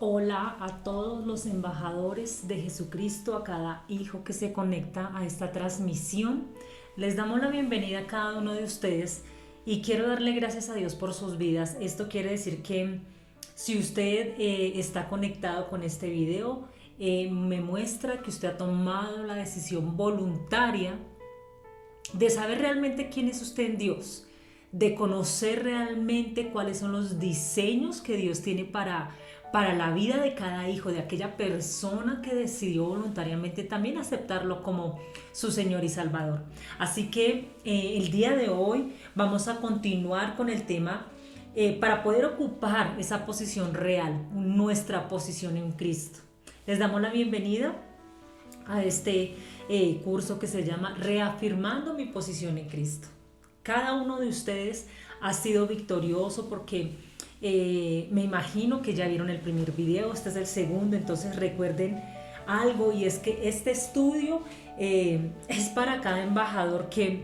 Hola a todos los embajadores de Jesucristo, a cada hijo que se conecta a esta transmisión. Les damos la bienvenida a cada uno de ustedes y quiero darle gracias a Dios por sus vidas. Esto quiere decir que si usted está conectado con este video, me muestra que usted ha tomado la decisión voluntaria de saber realmente quién es usted en Dios, de conocer realmente cuáles son los diseños que Dios tiene para la vida de cada hijo, de aquella persona que decidió voluntariamente también aceptarlo como su Señor y Salvador. Así que el día de hoy vamos a continuar con el tema para poder ocupar esa posición real, nuestra posición en Cristo. Les damos la bienvenida a este curso que se llama Reafirmando mi posición en Cristo. Cada uno de ustedes ha sido victorioso porque me imagino que ya vieron el primer video, este es el segundo, entonces recuerden algo, y es que este estudio es para cada embajador que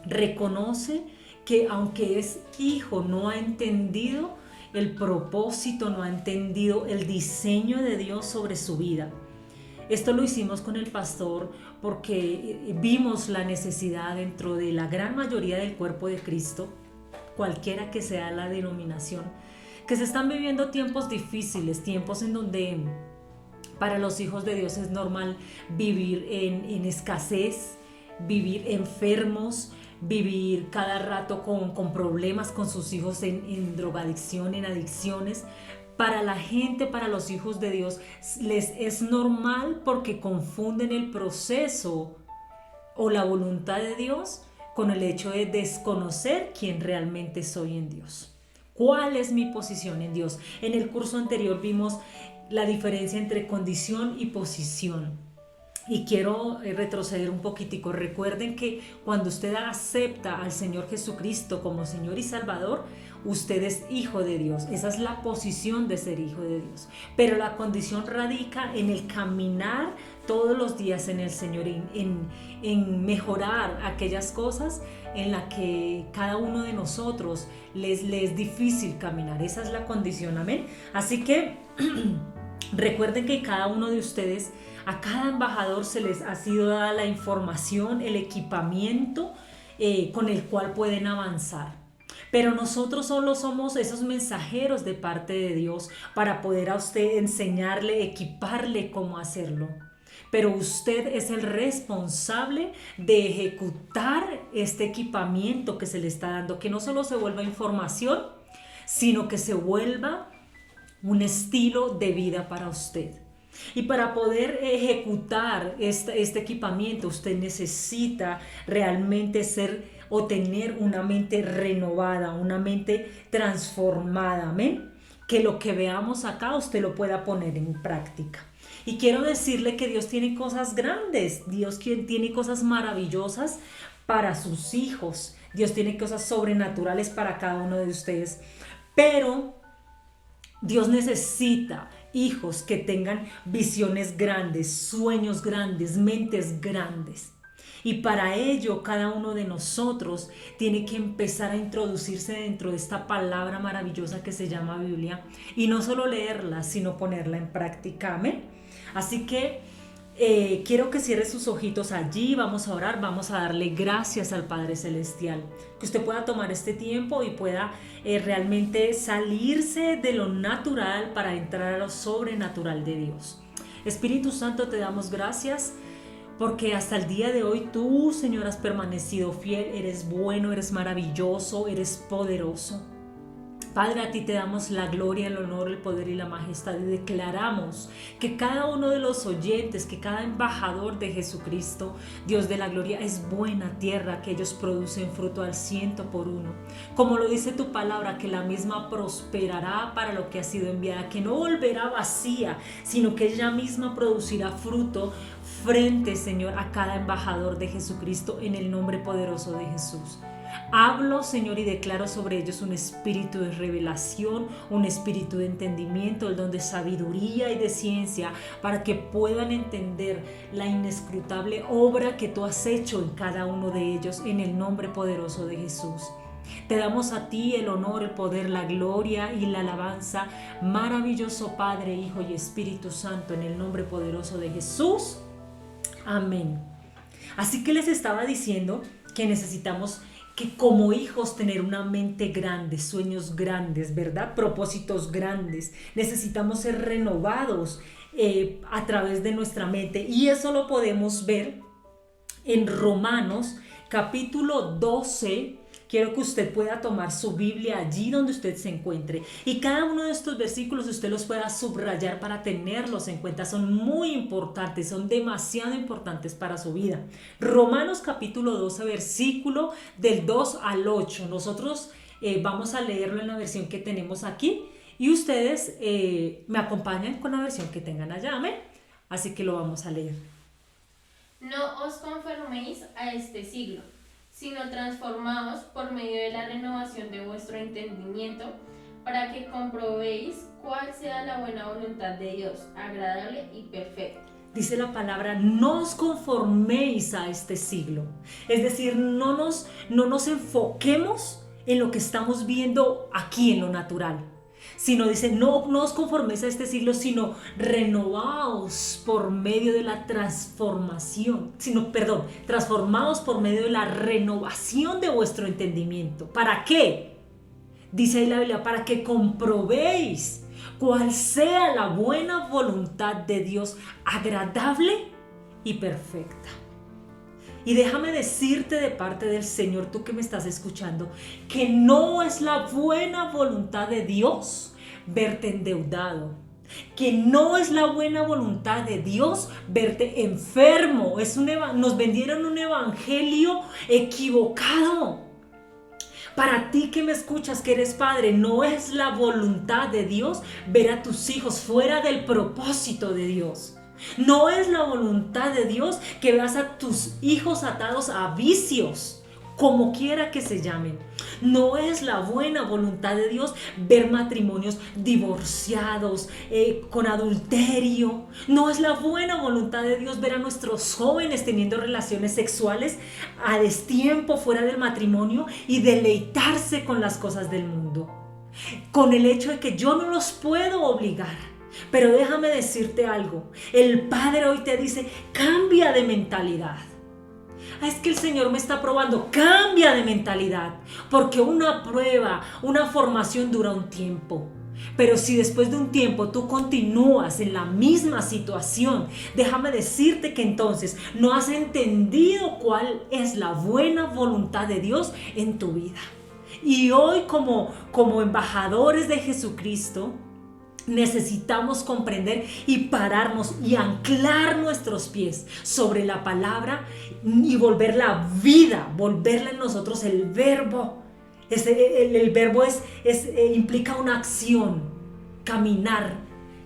reconoce que aunque es hijo, no ha entendido el propósito, no ha entendido el diseño de Dios sobre su vida. Esto lo hicimos con el pastor porque vimos la necesidad dentro de la gran mayoría del cuerpo de Cristo, cualquiera que sea la denominación, que se están viviendo tiempos difíciles, tiempos en donde para los hijos de Dios es normal vivir en escasez, vivir enfermos, vivir cada rato con problemas con sus hijos en drogadicción, en adicciones. Para la gente, para los hijos de Dios, les es normal porque confunden el proceso o la voluntad de Dios con el hecho de desconocer quién realmente soy en Dios. ¿Cuál es mi posición en Dios? En el curso anterior vimos la diferencia entre condición y posición. Y quiero retroceder un poquitico. Recuerden que cuando usted acepta al Señor Jesucristo como Señor y Salvador, usted es hijo de Dios. Esa es la posición de ser hijo de Dios. Pero la condición radica en el caminar todos los días en el Señor, en mejorar aquellas cosas en las que cada uno de nosotros le es difícil caminar. Esa es la condición, amén. Así que recuerden que cada uno de ustedes, a cada embajador se les ha sido dada la información, el equipamiento con el cual pueden avanzar. Pero nosotros solo somos esos mensajeros de parte de Dios para poder a usted enseñarle, equiparle cómo hacerlo. Pero usted es el responsable de ejecutar este equipamiento que se le está dando, que no solo se vuelva información, sino que se vuelva un estilo de vida para usted. Y para poder ejecutar este equipamiento, usted necesita realmente ser o tener una mente renovada, una mente transformada, amén. Que lo que veamos acá usted lo pueda poner en práctica. Y quiero decirle que Dios tiene cosas grandes, Dios tiene cosas maravillosas para sus hijos, Dios tiene cosas sobrenaturales para cada uno de ustedes, pero Dios necesita hijos que tengan visiones grandes, sueños grandes, mentes grandes. Y para ello cada uno de nosotros tiene que empezar a introducirse dentro de esta palabra maravillosa que se llama Biblia. Y no solo leerla, sino ponerla en práctica. Amén. Así que quiero que cierre sus ojitos allí, vamos a orar, vamos a darle gracias al Padre Celestial, que usted pueda tomar este tiempo y pueda realmente salirse de lo natural para entrar a lo sobrenatural de Dios. Espíritu Santo, te damos gracias porque hasta el día de hoy tú, Señor, has permanecido fiel, eres bueno, eres maravilloso, eres poderoso. Padre, a ti te damos la gloria, el honor, el poder y la majestad, y declaramos que cada uno de los oyentes, que cada embajador de Jesucristo, Dios de la gloria, es buena tierra, que ellos producen fruto al 100 por 1. Como lo dice tu palabra, que la misma prosperará para lo que ha sido enviada, que no volverá vacía, sino que ella misma producirá fruto frente, Señor, a cada embajador de Jesucristo, en el nombre poderoso de Jesús. Hablo, Señor, y declaro sobre ellos un espíritu de revelación, un espíritu de entendimiento, el don de sabiduría y de ciencia, para que puedan entender la inescrutable obra que tú has hecho en cada uno de ellos, en el nombre poderoso de Jesús. Te damos a ti el honor, el poder, la gloria y la alabanza. Maravilloso Padre, Hijo y Espíritu Santo, en el nombre poderoso de Jesús. Amén. Así que les estaba diciendo que necesitamos que como hijos tener una mente grande, sueños grandes, ¿verdad? Propósitos grandes. Necesitamos ser renovados a través de nuestra mente, y eso lo podemos ver en Romanos capítulo 12. Quiero que usted pueda tomar su Biblia allí donde usted se encuentre, y cada uno de estos versículos usted los pueda subrayar para tenerlos en cuenta. Son muy importantes, son demasiado importantes para su vida. Romanos capítulo 12, versículo del 2 al 8. Nosotros vamos a leerlo en la versión que tenemos aquí, y ustedes me acompañan con la versión que tengan allá. Amén. Así que lo vamos a leer. No os conforméis a este siglo, sino transformaos por medio de la renovación de vuestro entendimiento, para que comprobéis cuál sea la buena voluntad de Dios, agradable y perfecta. Dice la palabra, no os conforméis a este siglo. Es decir, no nos enfoquemos en lo que estamos viendo aquí en lo natural, sino dice, no os conforméis a este siglo, sino renovaos por medio de la transformaos por medio de la renovación de vuestro entendimiento. ¿Para qué? Dice ahí la Biblia, para que comprobéis cuál sea la buena voluntad de Dios, agradable y perfecta. Y déjame decirte de parte del Señor, tú que me estás escuchando, que no es la buena voluntad de Dios verte endeudado, que no es la buena voluntad de Dios verte enfermo. Nos vendieron un evangelio equivocado. Para ti que me escuchas, que eres padre, no es la voluntad de Dios ver a tus hijos fuera del propósito de Dios. No es la voluntad de Dios que veas a tus hijos atados a vicios, como quiera que se llamen. No es la buena voluntad de Dios ver matrimonios divorciados, con adulterio. No es la buena voluntad de Dios ver a nuestros jóvenes teniendo relaciones sexuales a destiempo fuera del matrimonio y deleitarse con las cosas del mundo, con el hecho de que yo no los puedo obligar. Pero déjame decirte algo, el Padre hoy te dice, cambia de mentalidad. Es que el Señor me está probando, cambia de mentalidad, porque una prueba, una formación dura un tiempo. Pero si después de un tiempo tú continúas en la misma situación, déjame decirte que entonces no has entendido cuál es la buena voluntad de Dios en tu vida. Y hoy como embajadores de Jesucristo, necesitamos comprender y pararnos y anclar nuestros pies sobre la palabra y volverla vida, volverla en nosotros el verbo. El verbo implica una acción, caminar,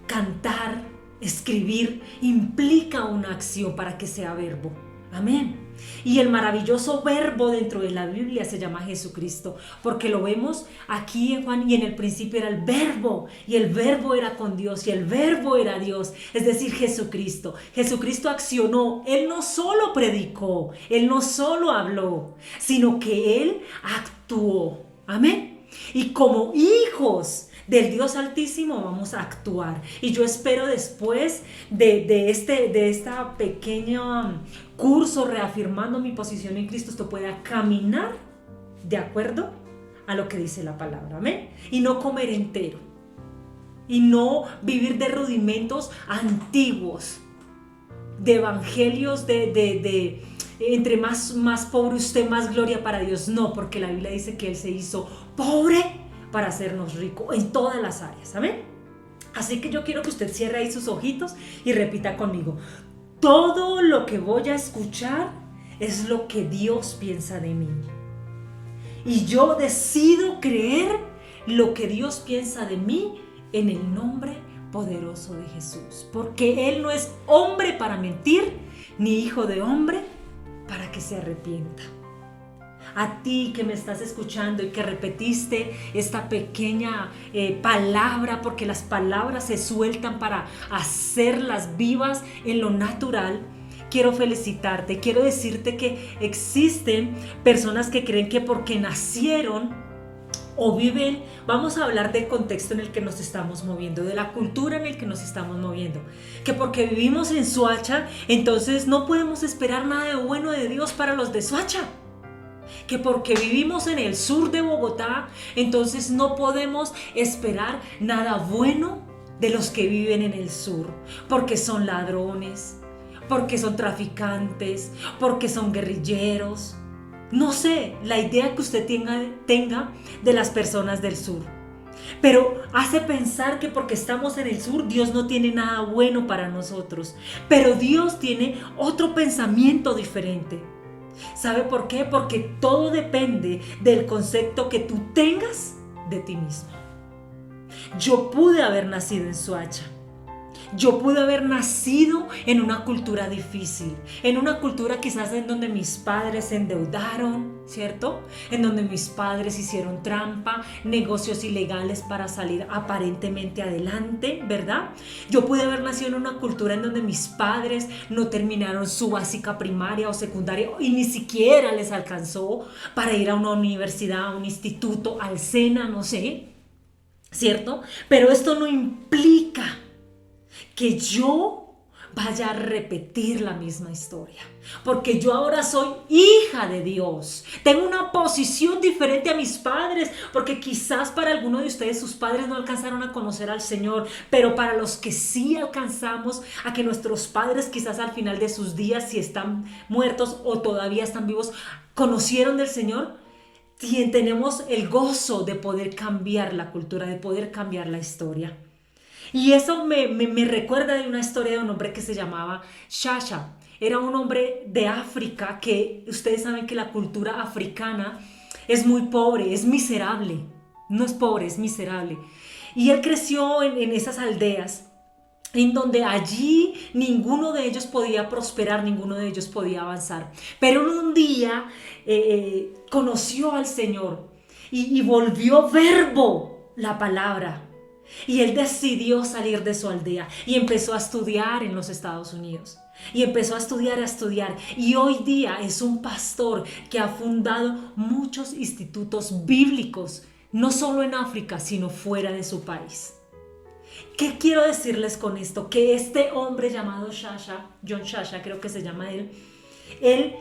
cantar, escribir, implica una acción para que sea verbo. Amén. Y el maravilloso verbo dentro de la Biblia se llama Jesucristo, porque lo vemos aquí en Juan, y en el principio era el verbo, y el verbo era con Dios, y el verbo era Dios, es decir, Jesucristo. Jesucristo accionó, Él no solo predicó, Él no solo habló, sino que Él actuó. Amén. Y como hijos del Dios Altísimo vamos a actuar. Y yo espero después de esta pequeña curso reafirmando mi posición en Cristo, esto pueda caminar de acuerdo a lo que dice la palabra. Amén. Y no comer entero. Y no vivir de rudimentos antiguos, de evangelios de entre más pobre usted, más gloria para Dios. No, porque la Biblia dice que Él se hizo pobre para hacernos rico en todas las áreas. ¿Amén? Así que yo quiero que usted cierre ahí sus ojitos y repita conmigo: todo lo que voy a escuchar es lo que Dios piensa de mí. Y yo decido creer lo que Dios piensa de mí en el nombre poderoso de Jesús. Porque Él no es hombre para mentir, ni hijo de hombre para que se arrepienta. A ti que me estás escuchando y que repetiste esta pequeña palabra, porque las palabras se sueltan para hacerlas vivas en lo natural, quiero felicitarte, quiero decirte que existen personas que creen que porque nacieron o viven, vamos a hablar del contexto en el que nos estamos moviendo, de la cultura en el que nos estamos moviendo, que porque vivimos en Soacha, entonces no podemos esperar nada de bueno de Dios para los de Soacha. Que porque vivimos en el sur de Bogotá, entonces no podemos esperar nada bueno de los que viven en el sur, porque son ladrones, porque son traficantes, porque son guerrilleros. No sé, la idea que usted tenga de las personas del sur. Pero hace pensar que porque estamos en el sur, Dios no tiene nada bueno para nosotros. Pero Dios tiene otro pensamiento diferente. ¿Sabe por qué? Porque todo depende del concepto que tú tengas de ti mismo. Yo pude haber nacido en Soacha. Yo pude haber nacido en una cultura difícil, en una cultura quizás en donde mis padres se endeudaron, ¿cierto? En donde mis padres hicieron trampa, negocios ilegales para salir aparentemente adelante, ¿verdad? Yo pude haber nacido en una cultura en donde mis padres no terminaron su básica primaria o secundaria y ni siquiera les alcanzó para ir a una universidad, a un instituto, al SENA, no sé, ¿cierto? Pero esto no implica que yo vaya a repetir la misma historia, porque yo ahora soy hija de Dios, tengo una posición diferente a mis padres, porque quizás para algunos de ustedes sus padres no alcanzaron a conocer al Señor, pero para los que sí alcanzamos a que nuestros padres quizás al final de sus días, si están muertos o todavía están vivos, conocieron del Señor, tenemos el gozo de poder cambiar la cultura, de poder cambiar la historia. Y eso me recuerda de una historia de un hombre que se llamaba Shasha. Era un hombre de África que ustedes saben que la cultura africana es muy pobre, es miserable. No es pobre, es miserable. Y él creció en esas aldeas en donde allí ninguno de ellos podía prosperar, ninguno de ellos podía avanzar. Pero un día conoció al Señor y volvió verbo la palabra. Y él decidió salir de su aldea y empezó a estudiar en los Estados Unidos. Y empezó a estudiar. Y hoy día es un pastor que ha fundado muchos institutos bíblicos, no solo en África, sino fuera de su país. ¿Qué quiero decirles con esto? Que este hombre llamado Shasha, John Shasha creo que se llama él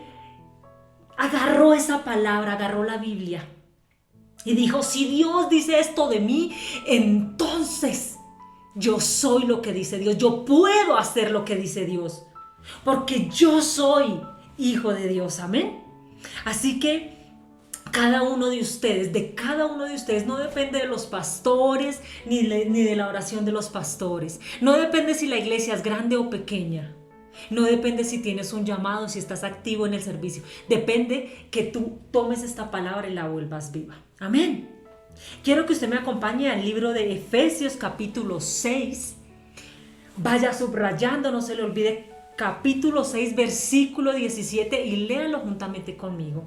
agarró esa palabra, agarró la Biblia. Y dijo, si Dios dice esto de mí, entonces yo soy lo que dice Dios. Yo puedo hacer lo que dice Dios. Porque yo soy hijo de Dios. Amén. Así que cada uno de ustedes no depende de los pastores ni de la oración de los pastores. No depende si la iglesia es grande o pequeña. No depende si tienes un llamado, si estás activo en el servicio. Depende que tú tomes esta palabra y la vuelvas viva. Amén. Quiero que usted me acompañe al libro de Efesios capítulo 6. Vaya subrayando, no se le olvide, capítulo 6, versículo 17 y léalo juntamente conmigo.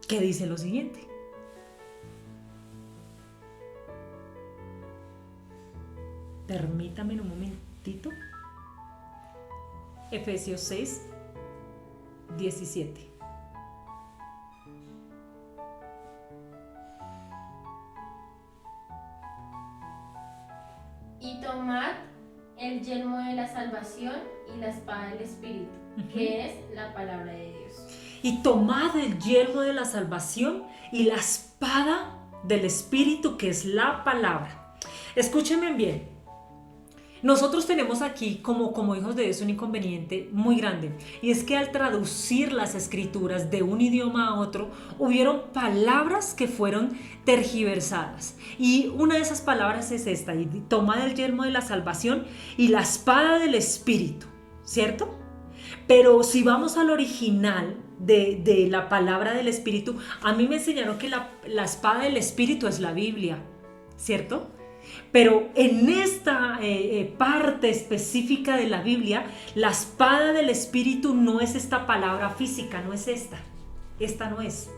Que dice lo siguiente. Permítame un momentito. Efesios 6, 17. Y tomad el yelmo de la salvación y la espada del Espíritu, que es la palabra de Dios. Y tomad el yelmo de la salvación y la espada del Espíritu, que es la palabra. Escúchenme bien. Nosotros tenemos aquí como hijos de Dios un inconveniente muy grande, y es que al traducir las escrituras de un idioma a otro hubieron palabras que fueron tergiversadas, y una de esas palabras es esta: y tomad el yelmo de la salvación y la espada del Espíritu, ¿cierto? Pero si vamos al original de la palabra del Espíritu, a mí me enseñaron que la espada del Espíritu es la Biblia, ¿cierto? Pero en esta parte específica de la Biblia, la espada del Espíritu no es esta palabra física, no es esta no es.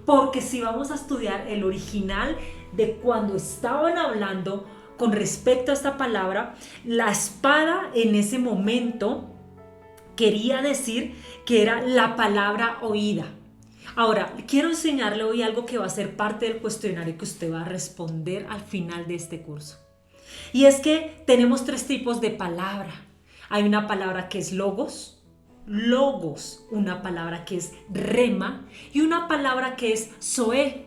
Porque si vamos a estudiar el original de cuando estaban hablando con respecto a esta palabra, la espada en ese momento quería decir que era la palabra oída. Ahora, quiero enseñarle hoy algo que va a ser parte del cuestionario que usted va a responder al final de este curso. Y es que tenemos 3 tipos de palabra. Hay una palabra que es logos, una palabra que es rema y una palabra que es zoe.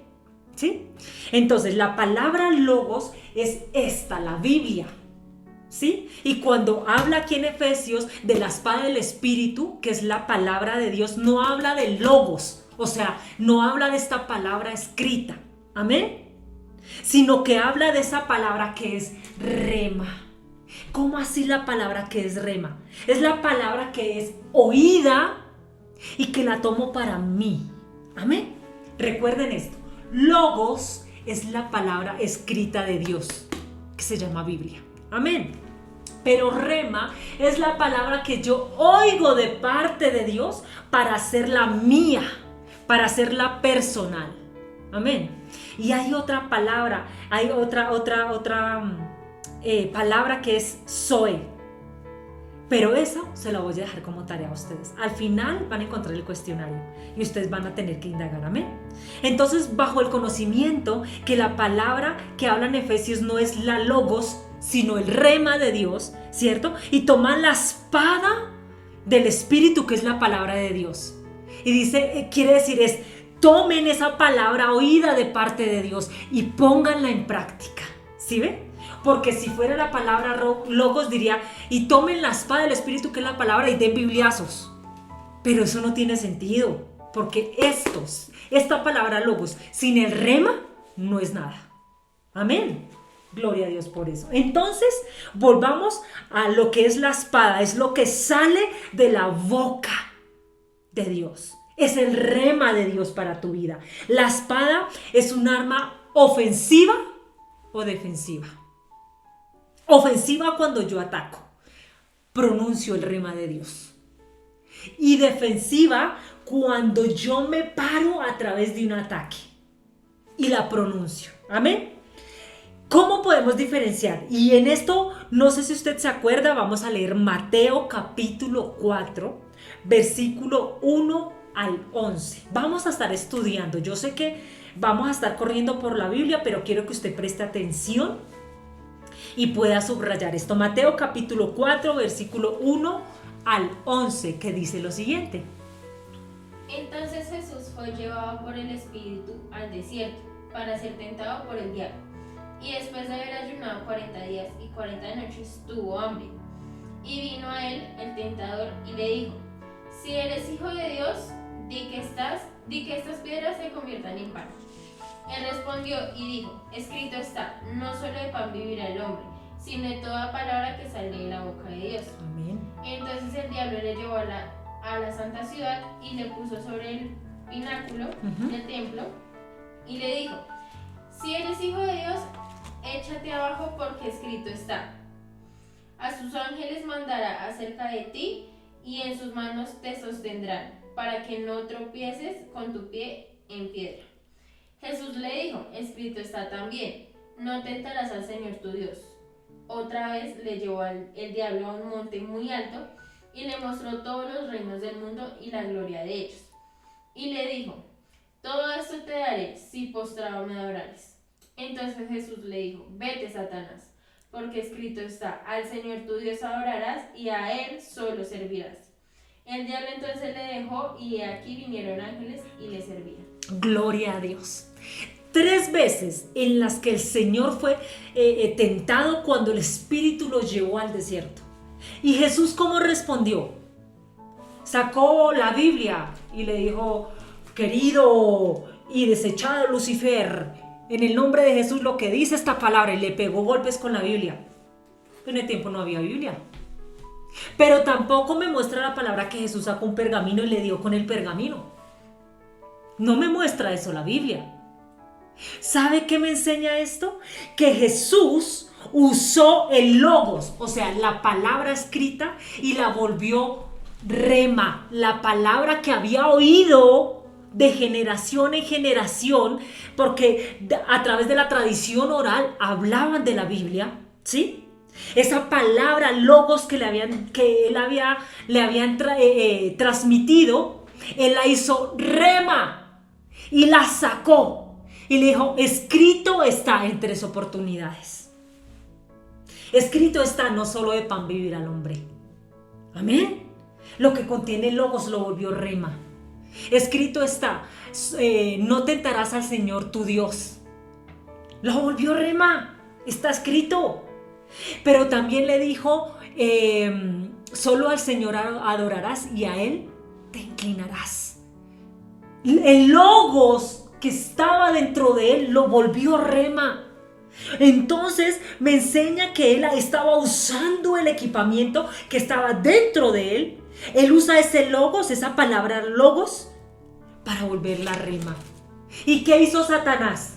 ¿Sí? Entonces, la palabra logos es esta, la Biblia. ¿Sí? Y cuando habla aquí en Efesios de la espada del Espíritu, que es la palabra de Dios, no habla de logos, o sea, no habla de esta palabra escrita, amén, sino que habla de esa palabra que es rema. ¿Cómo así la palabra que es rema? Es la palabra que es oída y que la tomo para mí, amén. Recuerden esto, logos es la palabra escrita de Dios, que se llama Biblia, amén. Pero rema es la palabra que yo oigo de parte de Dios para hacerla mía, para hacerla personal. Amén. Y hay otra palabra, hay otra palabra que es zoe. Pero eso se lo voy a dejar como tarea a ustedes. Al final van a encontrar el cuestionario y ustedes van a tener que indagar. Amén. Entonces, bajo el conocimiento que la palabra que habla en Efesios no es la logos, sino el rema de Dios, ¿cierto? Y toman la espada del Espíritu, que es la palabra de Dios. Y dice, quiere decir tomen esa palabra oída de parte de Dios y pónganla en práctica. ¿Sí ve? Porque si fuera la palabra logos diría, y tomen la espada del Espíritu, que es la palabra, y den bibliazos. Pero eso no tiene sentido, porque esta palabra logos, sin el rema, no es nada. Amén. Gloria a Dios por eso. Entonces, volvamos a lo que es la espada. Es lo que sale de la boca de Dios. Es el rema de Dios para tu vida. La espada es un arma ofensiva o defensiva. Ofensiva cuando yo ataco, pronuncio el rema de Dios. Y defensiva cuando yo me paro a través de un ataque y la pronuncio. Amén. ¿Cómo podemos diferenciar? Y en esto, no sé si usted se acuerda, vamos a leer Mateo capítulo 4, versículo 1 al 11. Vamos a estar estudiando. Yo sé que vamos a estar corriendo por la Biblia, pero quiero que usted preste atención y pueda subrayar esto. Mateo capítulo 4, versículo 1 al 11, que dice lo siguiente. Entonces Jesús fue llevado por el Espíritu al desierto para ser tentado por el diablo. Y después de haber ayunado 40 días y 40 noches tuvo hambre. Y vino a él el tentador y le dijo, si eres hijo de Dios, di que estas piedras se conviertan en pan. Él respondió y dijo, escrito está, no solo de pan vivirá el hombre, sino de toda palabra que sale de la boca de Dios. Amén. Entonces el diablo le llevó a la santa ciudad y le puso sobre el pináculo del templo y le dijo, si eres hijo de Dios, échate abajo porque escrito está. A sus ángeles mandará acerca de ti y en sus manos te sostendrán, para que no tropieces con tu pie en piedra. Jesús le dijo, escrito está también, no tentarás al Señor tu Dios. Otra vez le llevó el diablo a un monte muy alto y le mostró todos los reinos del mundo y la gloria de ellos. Y le dijo, todo esto te daré si postrado me adorares. Entonces Jesús le dijo, vete, Satanás, porque escrito está, al Señor tu Dios adorarás y a Él solo servirás. El diablo entonces le dejó y aquí vinieron ángeles y le servían. Gloria a Dios. 3 veces en las que el Señor fue tentado cuando el Espíritu lo llevó al desierto. ¿Y Jesús cómo respondió? Sacó la Biblia y le dijo, querido y desechado Lucifer, en el nombre de Jesús lo que dice esta palabra, y le pegó golpes con la Biblia. En el tiempo no había Biblia. Pero tampoco me muestra la palabra que Jesús sacó un pergamino y le dio con el pergamino. No me muestra eso la Biblia. ¿Sabe qué me enseña esto? Que Jesús usó el logos, o sea, la palabra escrita, y la volvió rema, la palabra que había oído de generación en generación, porque a través de la tradición oral hablaban de la Biblia, ¿sí? Esa palabra logos que le habían transmitido, él la hizo rema y la sacó y le dijo, escrito está en 3 oportunidades. Escrito está, no solo de pan vivir al hombre. Amén. Lo que contiene logos lo volvió rema. Escrito está, no tentarás al Señor tu Dios. Lo volvió rema. Está escrito. Pero también le dijo, solo al Señor adorarás y a Él te inclinarás. El logos que estaba dentro de él lo volvió rema. Entonces me enseña que él estaba usando el equipamiento que estaba dentro de él. Él usa ese logos, esa palabra logos, para volverla rema. ¿Y qué hizo Satanás?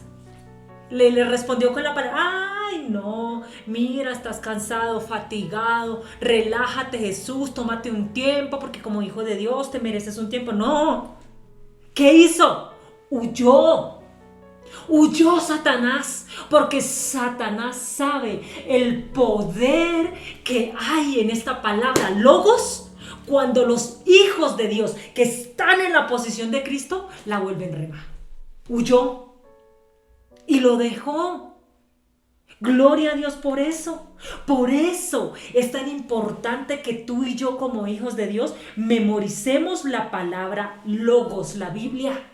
Le respondió con la palabra, ay no, mira, estás cansado, fatigado, relájate Jesús, tómate un tiempo porque como hijo de Dios te mereces un tiempo. No, ¿qué hizo? Huyó Satanás, porque Satanás sabe el poder que hay en esta palabra logos cuando los hijos de Dios que están en la posición de Cristo la vuelven rema. Huyó y lo dejó. Gloria a Dios por eso. Por eso es tan importante que tú y yo como hijos de Dios memoricemos la palabra logos, la Biblia.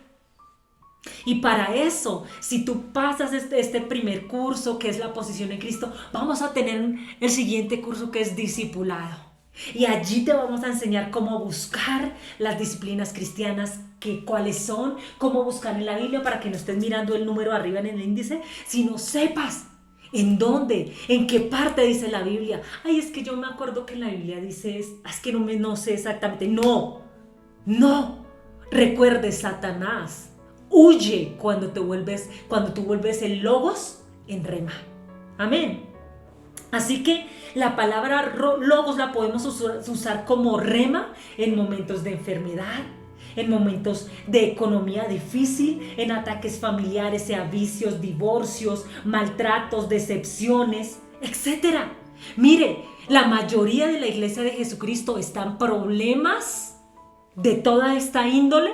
Y para eso, si tú pasas este primer curso que es la posición en Cristo, vamos a tener el siguiente curso que es discipulado. Y allí te vamos a enseñar cómo buscar las disciplinas cristianas, cuáles son, cómo buscar en la Biblia para que no estés mirando el número arriba en el índice, sino sepas en dónde, en qué parte dice la Biblia. Ay, es que yo me acuerdo que en la Biblia dice, es que no sé exactamente. No, recuerde, Satanás huye cuando tú vuelves el logos en rema. Amén. Así que la palabra logos la podemos usar como rema en momentos de enfermedad, en momentos de economía difícil, en ataques familiares, sea vicios, divorcios, maltratos, decepciones, etc. Mire, la mayoría de la iglesia de Jesucristo está en problemas de toda esta índole.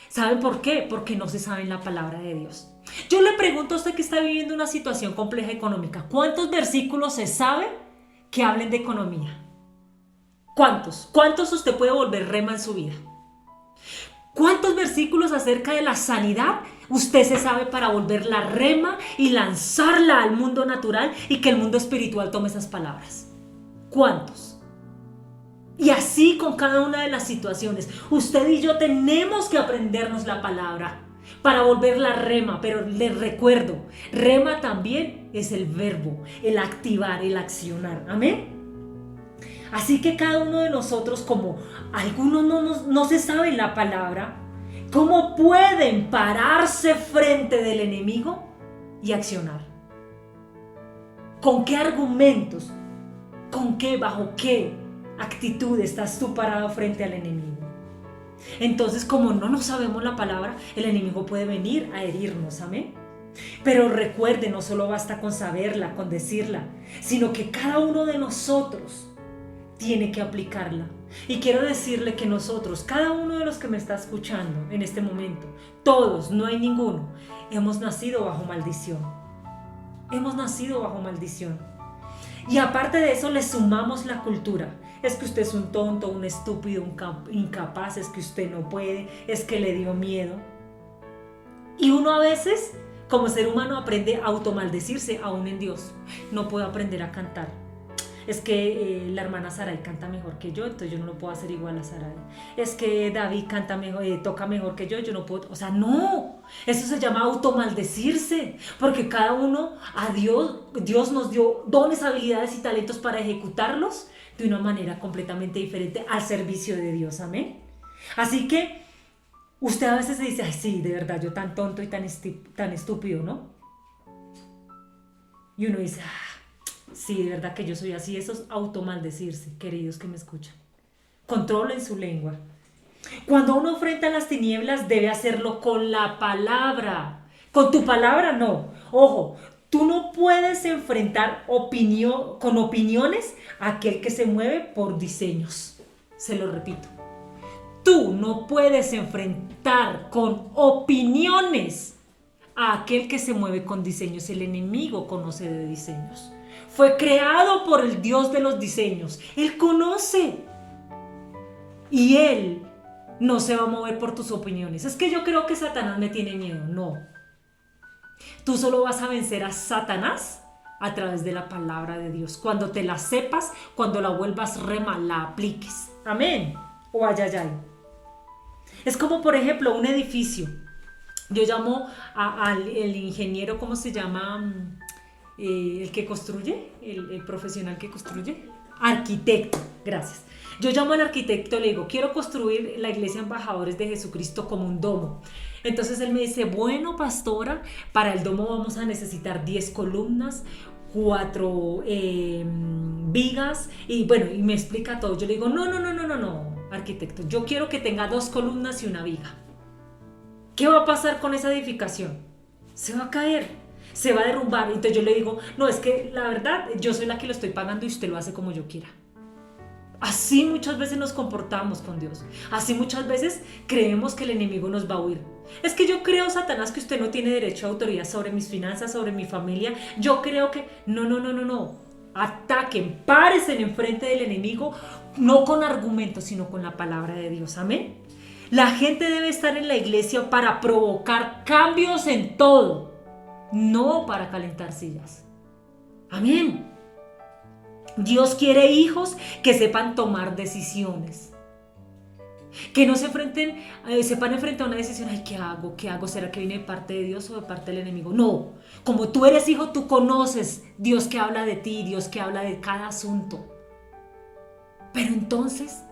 ¿Saben por qué? Porque no se sabe la palabra de Dios. Yo le pregunto a usted que está viviendo una situación compleja económica, ¿cuántos versículos se sabe que hablen de economía? ¿Cuántos? ¿Cuántos usted puede volver rema en su vida? ¿Cuántos versículos acerca de la sanidad usted se sabe para volverla rema y lanzarla al mundo natural y que el mundo espiritual tome esas palabras? ¿Cuántos? Y así con cada una de las situaciones. Usted y yo tenemos que aprendernos la palabra para volverla rema. Pero les recuerdo, rema también es el verbo, el activar, el accionar. Amén. Así que cada uno de nosotros, como algunos no se saben la palabra, ¿cómo pueden pararse frente del enemigo y accionar? ¿Con qué argumentos? ¿Con qué? ¿Bajo qué actitud estás tú parado frente al enemigo? Entonces, como no sabemos la palabra, el enemigo puede venir a herirnos, amén. Pero recuerde, no solo basta con saberla, con decirla, sino que cada uno de nosotros tiene que aplicarla. Y quiero decirle que nosotros, cada uno de los que me está escuchando en este momento, todos, no hay ninguno, hemos nacido bajo maldición. Hemos nacido bajo maldición. Y aparte de eso le sumamos la cultura. Es que usted es un tonto, un estúpido, un incapaz, es que usted no puede, es que le dio miedo. Y uno a veces, como ser humano, aprende a automaldecirse aún en Dios. No puedo aprender a cantar. Es que la hermana Saray canta mejor que yo, entonces yo no lo puedo hacer igual a Saray. Es que David canta mejor, toca mejor que yo no puedo. O sea, no. Eso se llama automaldecirse, porque cada uno, a Dios nos dio dones, habilidades y talentos para ejecutarlos de una manera completamente diferente al servicio de Dios. Amén. Así que usted a veces se dice, ay sí, de verdad, yo tan tonto y tan estúpido, ¿no? Y uno dice, sí, de verdad que yo soy así. Eso es automaldecirse, queridos que me escuchan. Controlen su lengua. Cuando uno enfrenta las tinieblas, debe hacerlo con la palabra. Con tu palabra no. Ojo, Tú no puedes enfrentar con opiniones a aquel que se mueve por diseños. Se lo repito. Tú no puedes enfrentar con opiniones a aquel que se mueve con diseños. El enemigo conoce de diseños. Fue creado por el Dios de los diseños. Él conoce. Y Él no se va a mover por tus opiniones. Es que yo creo que Satanás me tiene miedo. No. Tú solo vas a vencer a Satanás a través de la palabra de Dios. Cuando te la sepas, cuando la vuelvas rema, la apliques. Amén. O ayayay. Es como, por ejemplo, un edificio. Yo llamo al ingeniero, ¿cómo se llama? El que construye, el profesional que construye. Arquitecto, gracias. Yo llamo al arquitecto y le digo, quiero construir la iglesia Embajadores de Jesucristo como un domo. Entonces él me dice, bueno, pastora, para el domo vamos a necesitar 10 columnas, 4 vigas, y bueno, y me explica todo. Yo le digo, no, arquitecto, yo quiero que tenga 2 columnas y una viga. ¿Qué va a pasar con esa edificación? Se va a caer, se va a derrumbar. Entonces yo le digo, no, es que la verdad, yo soy la que lo estoy pagando y usted lo hace como yo quiera. Así muchas veces nos comportamos con Dios. Así muchas veces creemos que el enemigo nos va a huir. Es que yo creo, Satanás, que usted no tiene derecho a autoridad sobre mis finanzas, sobre mi familia. Yo creo que... No. Ataquen, párense enfrente del enemigo, no con argumentos, sino con la palabra de Dios. Amén. La gente debe estar en la iglesia para provocar cambios en todo, no para calentar sillas. Amén. Dios quiere hijos que sepan tomar decisiones. Que no sepan enfrentar una decisión. Ay, ¿qué hago? ¿Qué hago? ¿Será que viene de parte de Dios o de parte del enemigo? No. Como tú eres hijo, tú conoces Dios que habla de ti, Dios que habla de cada asunto. Pero entonces,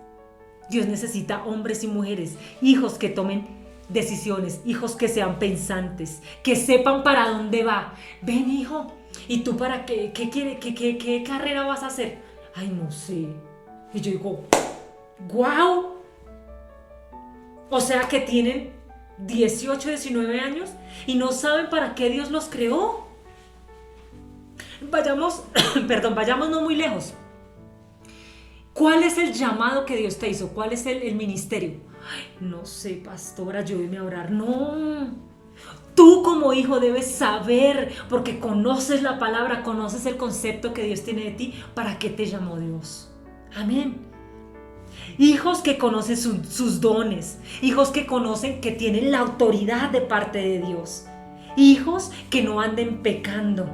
Dios necesita hombres y mujeres, hijos que tomen decisiones, hijos que sean pensantes, que sepan para dónde va. Ven, hijo. ¿Y tú para qué? ¿Qué carrera vas a hacer? Ay, no sé. Y yo digo, ¡guau! O sea que tienen 18, 19 años y no saben para qué Dios los creó. Vayamos no muy lejos. ¿Cuál es el llamado que Dios te hizo? ¿Cuál es el ministerio? Ay, no sé, pastora, ayúdeme a orar. No. Tú como hijo debes saber, porque conoces la palabra, conoces el concepto que Dios tiene de ti, para qué te llamó Dios. Amén. Hijos que conocen sus dones, hijos que conocen que tienen la autoridad de parte de Dios, hijos que no anden pecando,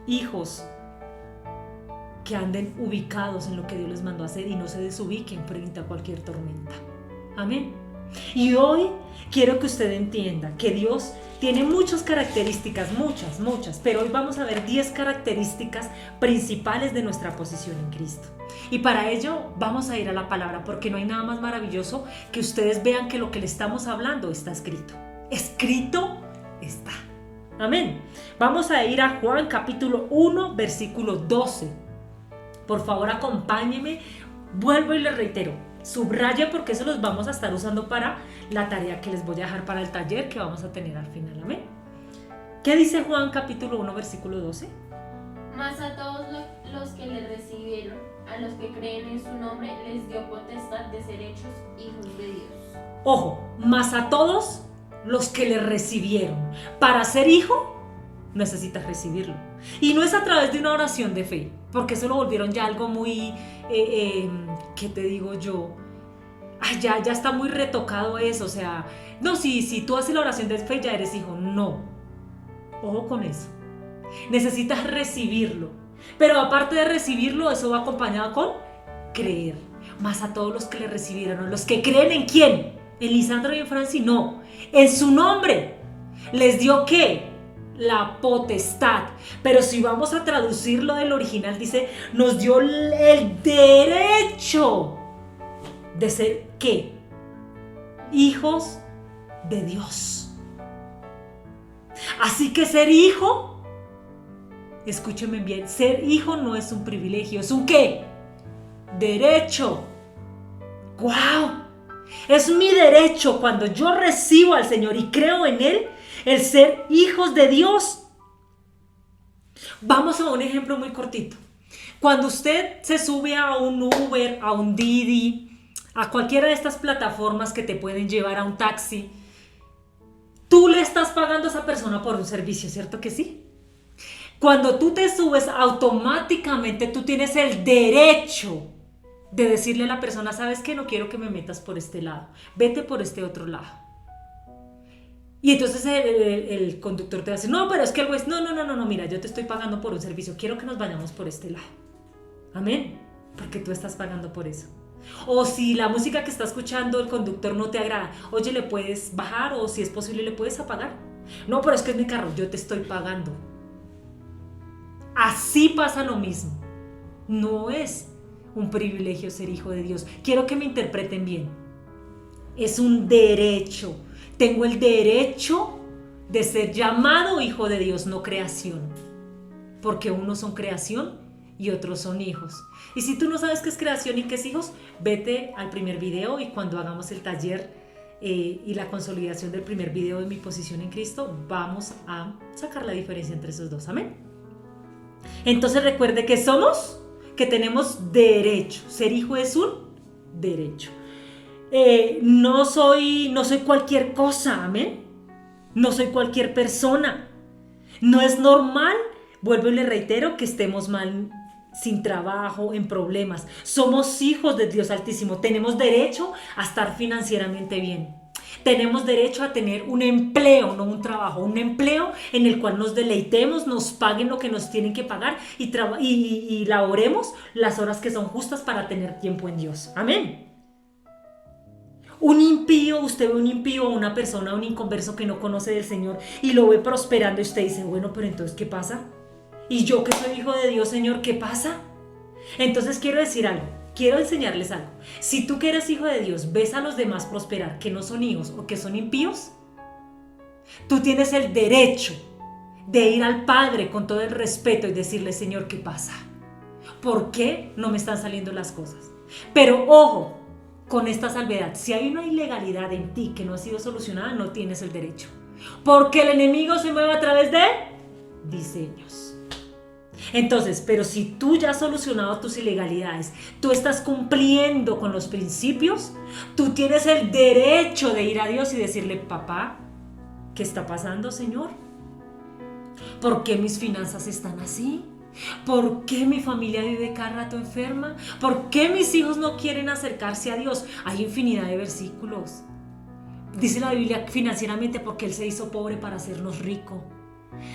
hijos que anden ubicados en lo que Dios les mandó a hacer y no se desubiquen frente a cualquier tormenta. Amén. Y hoy quiero que usted entienda que Dios tiene muchas características, muchas, pero hoy vamos a ver 10 características principales de nuestra posición en Cristo. Y para ello vamos a ir a la palabra, porque no hay nada más maravilloso que ustedes vean que lo que le estamos hablando está escrito. Escrito está. Amén. Vamos a ir a Juan capítulo 1, versículo 12. Por favor, acompáñeme. Vuelvo y les reitero. Subraya, porque eso los vamos a estar usando para la tarea que les voy a dejar para el taller que vamos a tener al final. Amén. ¿Qué dice Juan capítulo 1 versículo 12? Mas a todos los que le recibieron, a los que creen en su nombre, les dio potestad de ser hechos hijos de Dios. Ojo, mas a todos los que le recibieron. Para ser hijo necesitas recibirlo. Y no es a través de una oración de fe, porque eso lo volvieron ya algo muy, ¿qué te digo yo? Ay, ya está muy retocado eso, o sea, no, si tú haces la oración de fe ya eres hijo, no. Ojo con eso. Necesitas recibirlo. Pero aparte de recibirlo, eso va acompañado con creer. Más a todos los que le recibieron, los que creen en quién, en Lisandro y en Franci, no. En su nombre. ¿Les dio qué? La potestad. Pero si vamos a traducirlo del original, dice, nos dio el derecho de ser ¿qué? Hijos de Dios. Así que ser hijo, escúchenme bien, ser hijo no es un privilegio, es un ¿qué? Derecho. ¡Guau! Es mi derecho. Cuando yo recibo al Señor y creo en Él, el ser hijos de Dios. Vamos a un ejemplo muy cortito. Cuando usted se sube a un Uber, a un Didi, a cualquiera de estas plataformas que te pueden llevar a un taxi, tú le estás pagando a esa persona por un servicio, ¿cierto que sí? Cuando tú te subes, automáticamente tú tienes el derecho de decirle a la persona, ¿sabes qué? No quiero que me metas por este lado, vete por este otro lado. Y entonces el conductor te va a decir, no, pero es que el juez, no, mira, yo te estoy pagando por un servicio, quiero que nos vayamos por este lado. Amén, porque tú estás pagando por eso. O si la música que está escuchando el conductor no te agrada, oye, ¿le puedes bajar? O si es posible, ¿le puedes apagar? No, pero es que es mi carro, yo te estoy pagando. Así pasa lo mismo. No es un privilegio ser hijo de Dios. Quiero que me interpreten bien. Es un derecho. Tengo el derecho de ser llamado hijo de Dios, no creación. Porque unos son creación y otros son hijos. Y si tú no sabes qué es creación y qué es hijos, vete al primer video y cuando hagamos el taller y la consolidación del primer video de mi posición en Cristo, vamos a sacar la diferencia entre esos dos. Amén. Entonces recuerde que que tenemos derecho. Ser hijo es un derecho. No soy cualquier cosa, amén. No soy cualquier persona. No es normal, vuelvo y le reitero, que estemos mal, sin trabajo, en problemas. Somos hijos de Dios Altísimo. Tenemos derecho a estar financieramente bien. Tenemos derecho a tener un empleo, no un trabajo, un empleo en el cual nos deleitemos, nos paguen lo que nos tienen que pagar y laboremos las horas que son justas para tener tiempo en Dios. Amén. Un impío, usted ve un impío, una persona, un inconverso que no conoce del Señor y lo ve prosperando y usted dice, bueno, pero entonces, ¿qué pasa? Y yo que soy hijo de Dios, Señor, ¿qué pasa? Entonces quiero decir algo, quiero enseñarles algo. Si tú que eres hijo de Dios ves a los demás prosperar que no son hijos o que son impíos, tú tienes el derecho de ir al Padre con todo el respeto y decirle, Señor, ¿qué pasa? ¿Por qué no me están saliendo las cosas? Pero ojo, con esta salvedad, si hay una ilegalidad en ti que no ha sido solucionada, no tienes el derecho. Porque el enemigo se mueve a través de diseños. Entonces, pero si tú ya has solucionado tus ilegalidades, tú estás cumpliendo con los principios, tú tienes el derecho de ir a Dios y decirle, papá, ¿qué está pasando, Señor? ¿Por qué mis finanzas están así? ¿Por qué mi familia vive cada rato enferma? ¿Por qué mis hijos no quieren acercarse a Dios? Hay infinidad de versículos. Dice la Biblia financieramente porque Él se hizo pobre para hacernos rico.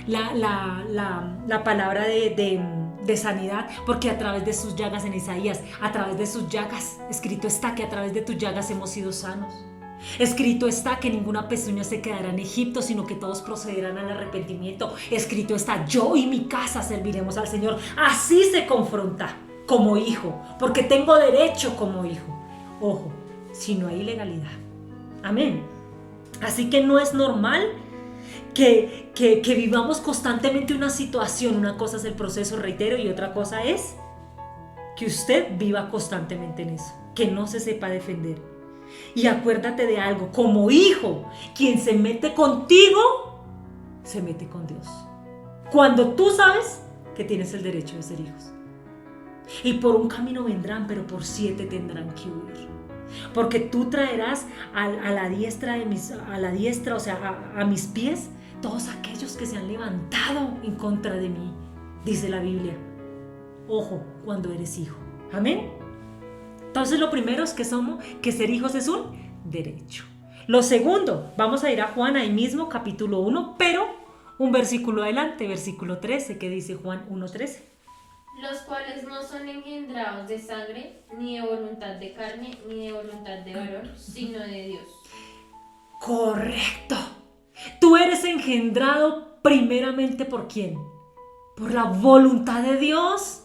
La palabra de sanidad, porque a través de sus llagas en Isaías, a través de sus llagas, escrito está que a través de tus llagas hemos sido sanos. Escrito está que ninguna pezuña se quedará en Egipto, sino que todos procederán al arrepentimiento. Escrito está, yo y mi casa serviremos al Señor. Así se confronta como hijo, porque tengo derecho como hijo. Ojo, si no hay ilegalidad. Amén. Así que no es normal que vivamos constantemente una situación. Una cosa es el proceso, reitero, y otra cosa es que usted viva constantemente en eso, que no se sepa defender. Y acuérdate de algo, como hijo, quien se mete contigo, se mete con Dios. Cuando tú sabes que tienes el derecho de ser hijos. Y por un camino vendrán, pero por 7 tendrán que huir. Porque tú traerás a la diestra, o sea, a mis pies, todos aquellos que se han levantado en contra de mí, dice la Biblia. Ojo, cuando eres hijo. Amén. Entonces lo primero es que ser hijos es un derecho. Lo segundo, vamos a ir a Juan ahí mismo, capítulo 1, pero un versículo adelante, versículo 13, que dice Juan 1:13. Los cuales no son engendrados de sangre, ni de voluntad de carne, ni de voluntad de varón, sino de Dios. Correcto. Tú eres engendrado primeramente ¿por quién? Por la voluntad de Dios.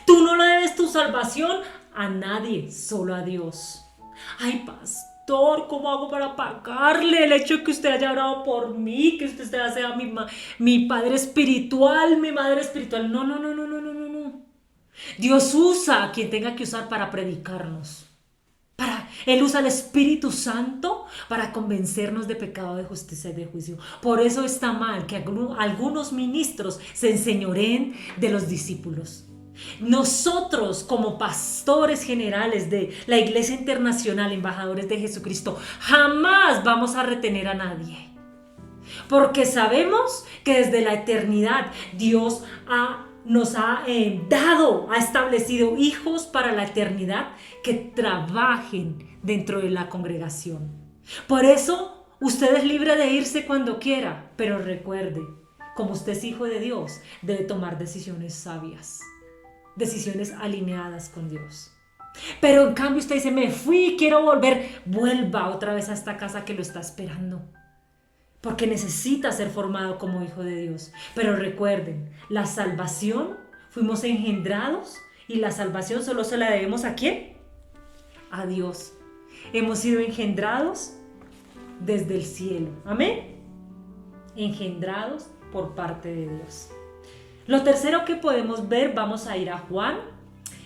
Tú no le debes tu salvación a nadie, solo a Dios. Ay, pastor, ¿cómo hago para pagarle el hecho de que usted haya orado por mí, que usted sea mi padre espiritual, mi madre espiritual? No. Dios usa a quien tenga que usar para predicarnos. Él usa el Espíritu Santo para convencernos de pecado, de justicia y de juicio. Por eso está mal que algunos ministros se enseñoreen de los discípulos. Nosotros, como pastores generales de la Iglesia Internacional, embajadores de Jesucristo, jamás vamos a retener a nadie. Porque sabemos que desde la eternidad Dios nos ha establecido hijos para la eternidad que trabajen dentro de la congregación. Por eso usted es libre de irse cuando quiera, pero recuerde, como usted es hijo de Dios, debe tomar decisiones sabias, decisiones alineadas con Dios. Pero en cambio usted dice, me fui, quiero volver, vuelva otra vez a esta casa que lo está esperando. Porque necesita ser formado como hijo de Dios. Pero recuerden, la salvación, fuimos engendrados y la salvación solo se la debemos ¿a quién? A Dios. Hemos sido engendrados desde el cielo. Amén. Engendrados por parte de Dios. Lo tercero que podemos ver, vamos a ir a Juan,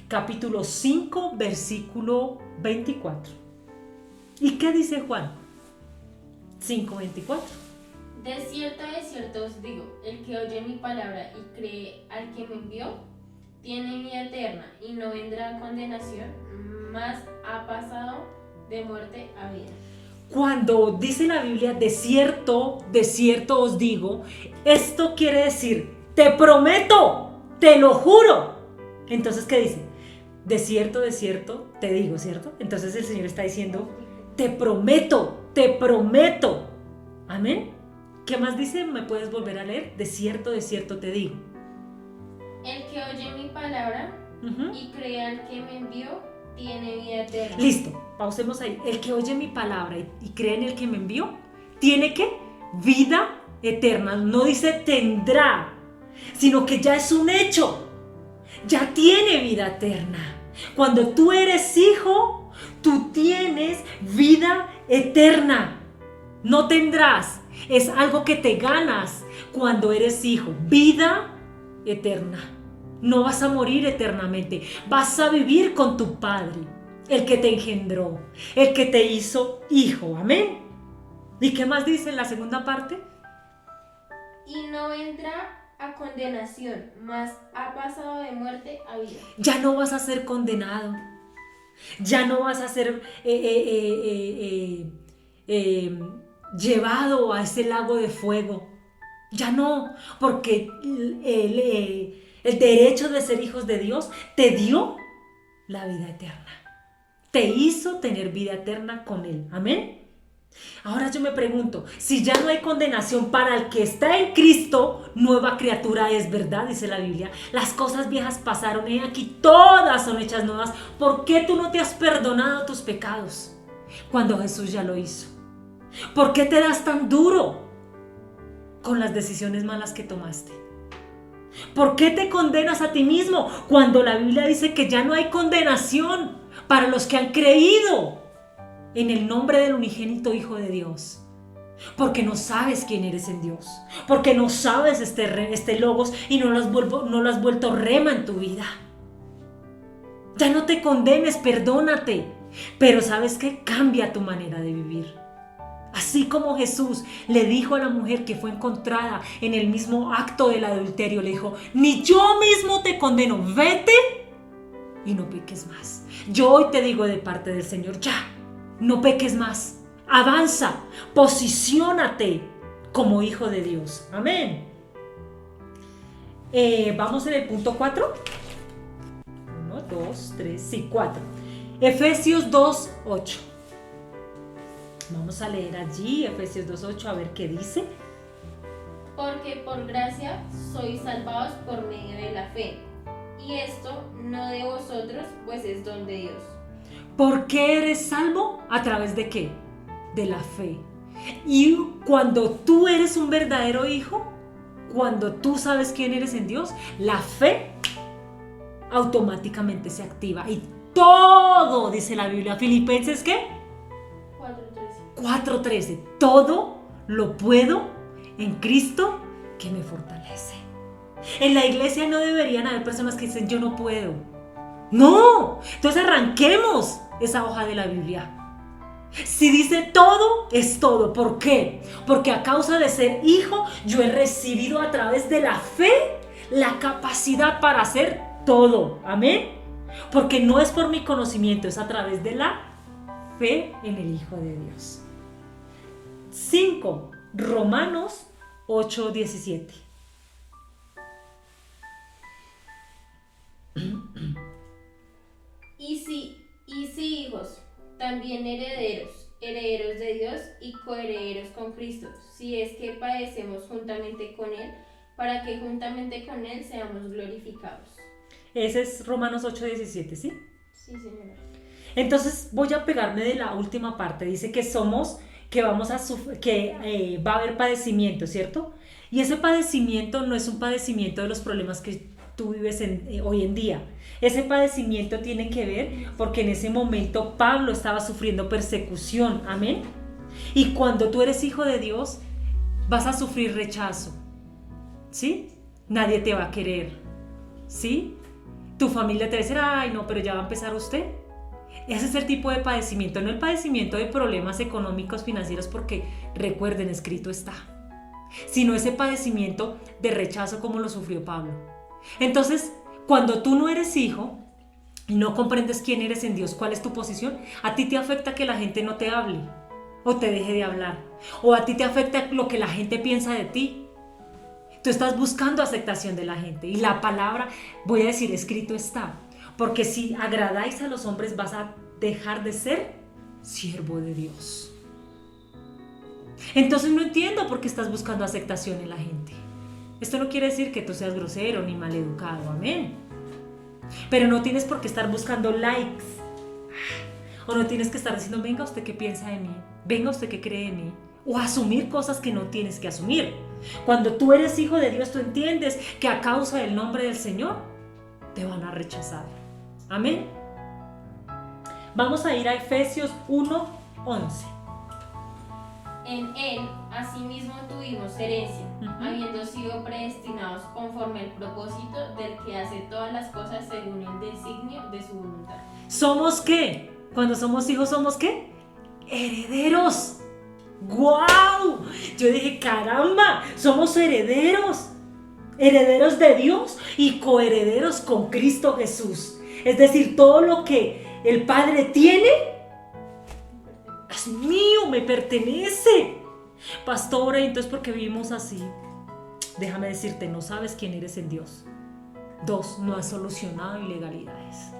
capítulo 5, versículo 24. ¿Y qué dice Juan? 5:24. De cierto os digo, el que oye mi palabra y cree al que me envió, tiene vida eterna y no vendrá a condenación, mas ha pasado de muerte a vida. Cuando dice la Biblia, de cierto os digo, esto quiere decir, te prometo, te lo juro. Entonces, ¿qué dice? De cierto te digo, ¿cierto? Entonces el Señor está diciendo, te prometo. Amén. ¿Qué más dice? ¿Me puedes volver a leer? De cierto te digo. El que oye mi palabra y cree al que me envió, tiene vida eterna. Listo, pausemos ahí. El que oye mi palabra y cree en el que me envió, ¿tiene qué? Vida eterna. No dice tendrá, sino que ya es un hecho. Ya tiene vida eterna. Cuando tú eres hijo, tú tienes vida eterna. No tendrás, es algo que te ganas cuando eres hijo. Vida eterna. No vas a morir eternamente, vas a vivir con tu Padre, el que te engendró, el que te hizo hijo. Amén. ¿Y qué más dice en la segunda parte? Y no vendrá a condenación, mas ha pasado de muerte a vida. Ya no vas a ser condenado. Ya no vas a ser llevado a ese lago de fuego. Ya no, porque el derecho de ser hijos de Dios te dio la vida eterna. Te hizo tener vida eterna con Él. Amén. Ahora yo me pregunto, si ya no hay condenación para el que está en Cristo, nueva criatura es, ¿verdad? Dice la Biblia. Las cosas viejas pasaron y aquí todas son hechas nuevas. ¿Por qué tú no te has perdonado tus pecados cuando Jesús ya lo hizo? ¿Por qué te das tan duro con las decisiones malas que tomaste? ¿Por qué te condenas a ti mismo cuando la Biblia dice que ya no hay condenación para los que han creído en el nombre del unigénito Hijo de Dios? Porque no sabes quién eres en Dios, porque no sabes este logos y no lo has vuelto rema en tu vida. Ya no te condenes, perdónate, pero ¿sabes qué? Cambia tu manera de vivir. Así como Jesús le dijo a la mujer que fue encontrada en el mismo acto del adulterio, le dijo, ni yo mismo te condeno, vete y no peques más. Yo hoy te digo de parte del Señor, ya, no peques más, avanza, posiciónate como hijo de Dios. Amén. Vamos en el punto 4. 1, 2, 3, sí, 4. Efesios 2:8. Vamos a leer allí Efesios 2:8 a ver qué dice. Porque por gracia sois salvados por medio de la fe, y esto no de vosotros, pues es don de Dios. ¿Por qué eres salvo? ¿A través de qué? De la fe. Y cuando tú eres un verdadero hijo, cuando tú sabes quién eres en Dios, la fe automáticamente se activa. Y todo, dice la Biblia, Filipenses, ¿qué? 4:13. Todo lo puedo en Cristo que me fortalece. En la iglesia no deberían haber personas que dicen yo no puedo. No, entonces arranquemos esa hoja de la Biblia. Si dice todo, es todo. ¿Por qué? Porque a causa de ser hijo, yo he recibido a través de la fe la capacidad para hacer todo. Amén. Porque no es por mi conocimiento, es a través de la fe en el Hijo de Dios. 5. Romanos 8:17. Y si hijos, también herederos, herederos de Dios y coherederos con Cristo, si es que padecemos juntamente con Él, para que juntamente con Él seamos glorificados. Ese es Romanos 8:17, ¿sí? Sí, señora. Entonces voy a pegarme de la última parte. Dice que va a haber padecimiento, ¿cierto? Y ese padecimiento no es un padecimiento de los problemas que tú vives hoy en día. Ese padecimiento tiene que ver porque en ese momento Pablo estaba sufriendo persecución. Amén. Y cuando tú eres hijo de Dios, vas a sufrir rechazo. ¿Sí? Nadie te va a querer. ¿Sí? Tu familia te va a decir, ay no, pero ya va a empezar usted. Ese es el tipo de padecimiento, no el padecimiento de problemas económicos, financieros, porque recuerden, escrito está, sino ese padecimiento de rechazo como lo sufrió Pablo. Entonces, cuando tú no eres hijo y no comprendes quién eres en Dios, cuál es tu posición, a ti te afecta que la gente no te hable o te deje de hablar, o a ti te afecta lo que la gente piensa de ti. Tú estás buscando aceptación de la gente y la palabra, voy a decir, escrito está. Porque si agradáis a los hombres vas a dejar de ser siervo de Dios. Entonces no entiendo por qué estás buscando aceptación en la gente. Esto no quiere decir que tú seas grosero ni maleducado, amén. Pero no tienes por qué estar buscando likes. O no tienes que estar diciendo, venga usted qué piensa de mí, venga usted qué cree de mí. O asumir cosas que no tienes que asumir. Cuando tú eres hijo de Dios, tú entiendes que a causa del nombre del Señor te van a rechazar. Amén. Vamos a ir a Efesios 1:11. En Él, asimismo, tuvimos herencia, habiendo sido predestinados conforme al propósito del que hace todas las cosas según el designio de su voluntad. ¿Somos qué? Cuando somos hijos, ¿somos qué? Herederos. ¡Guau! Yo dije, caramba, somos herederos. Herederos de Dios y coherederos con Cristo Jesús. Es decir, todo lo que el Padre tiene es mío, me pertenece. Pastora, ¿y entonces por qué vivimos así? Déjame decirte, no sabes quién eres en Dios. 2, no has solucionado ilegalidades.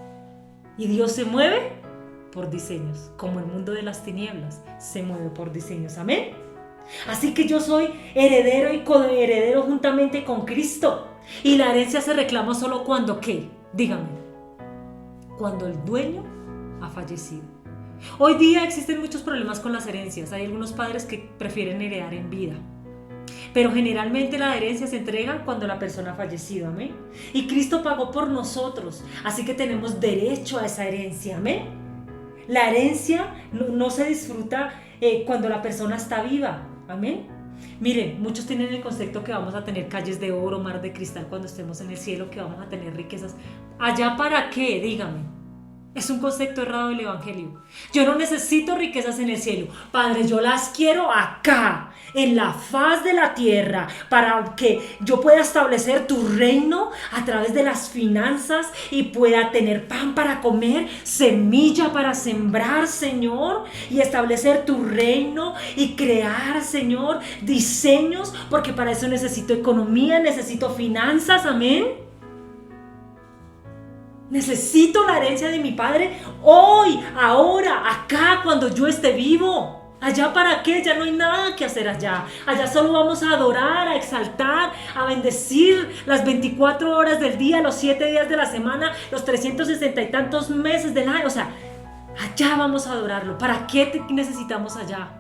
Y Dios se mueve por diseños, como el mundo de las tinieblas se mueve por diseños. Amén. Así que yo soy heredero y coheredero juntamente con Cristo. Y la herencia se reclama solo cuando, ¿qué? Dígame. Cuando el dueño ha fallecido. Hoy día existen muchos problemas con las herencias. Hay algunos padres que prefieren heredar en vida. Pero generalmente la herencia se entrega cuando la persona ha fallecido. Amén. Y Cristo pagó por nosotros. Así que tenemos derecho a esa herencia. Amén. La herencia no se disfruta cuando la persona está viva. Amén. Miren, muchos tienen el concepto que vamos a tener calles de oro, mar de cristal cuando estemos en el cielo, que vamos a tener riquezas. ¿Allá para qué? Dígame. Es un concepto errado del evangelio. Yo no necesito riquezas en el cielo. Padre, yo las quiero acá, en la faz de la tierra, para que yo pueda establecer tu reino a través de las finanzas y pueda tener pan para comer, semilla para sembrar, Señor, y establecer tu reino y crear, Señor, diseños, porque para eso necesito economía, necesito finanzas, amén. Necesito la herencia de mi Padre hoy, ahora, acá, cuando yo esté vivo. ¿Allá para qué? Ya no hay nada que hacer allá. Allá solo vamos a adorar, a exaltar, a bendecir las 24 horas del día, los 7 días de la semana, los 360 y tantos meses del año. O sea, allá vamos a adorarlo. ¿Para qué necesitamos allá?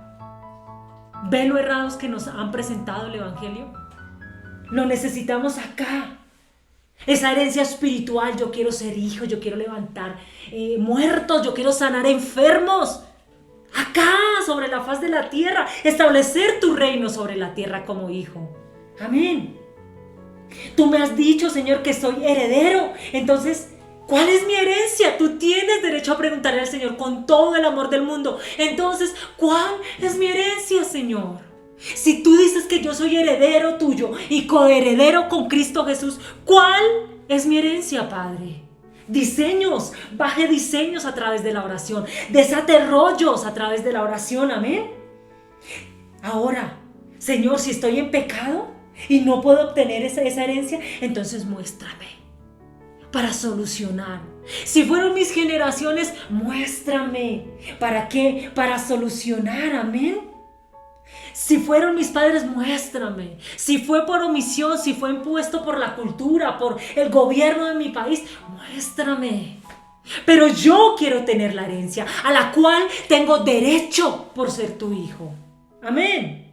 ¿Ven lo errados que nos han presentado el Evangelio? Lo necesitamos acá. Esa herencia espiritual, yo quiero ser hijo, yo quiero levantar muertos, yo quiero sanar enfermos. Acá, sobre la faz de la tierra, establecer tu reino sobre la tierra como hijo. Amén. Tú me has dicho, Señor, que soy heredero. Entonces, ¿Cuál es mi herencia? Tú tienes derecho a preguntarle al Señor con todo el amor del mundo. Entonces, ¿cuál es mi herencia, Señor? Si tú dices que yo soy heredero tuyo y coheredero con Cristo Jesús, ¿cuál es mi herencia, Padre? Diseños, baje diseños a través de la oración, desate rollos a través de la oración, amén. Ahora, Señor, si estoy en pecado y no puedo obtener esa herencia, entonces muéstrame para solucionar. Si fueron mis generaciones, muéstrame. ¿Para qué? Para solucionar, amén. Si fueron mis padres, muéstrame. Si fue por omisión, si fue impuesto por la cultura, por el gobierno de mi país, muéstrame. Pero yo quiero tener la herencia a la cual tengo derecho por ser tu hijo. Amén.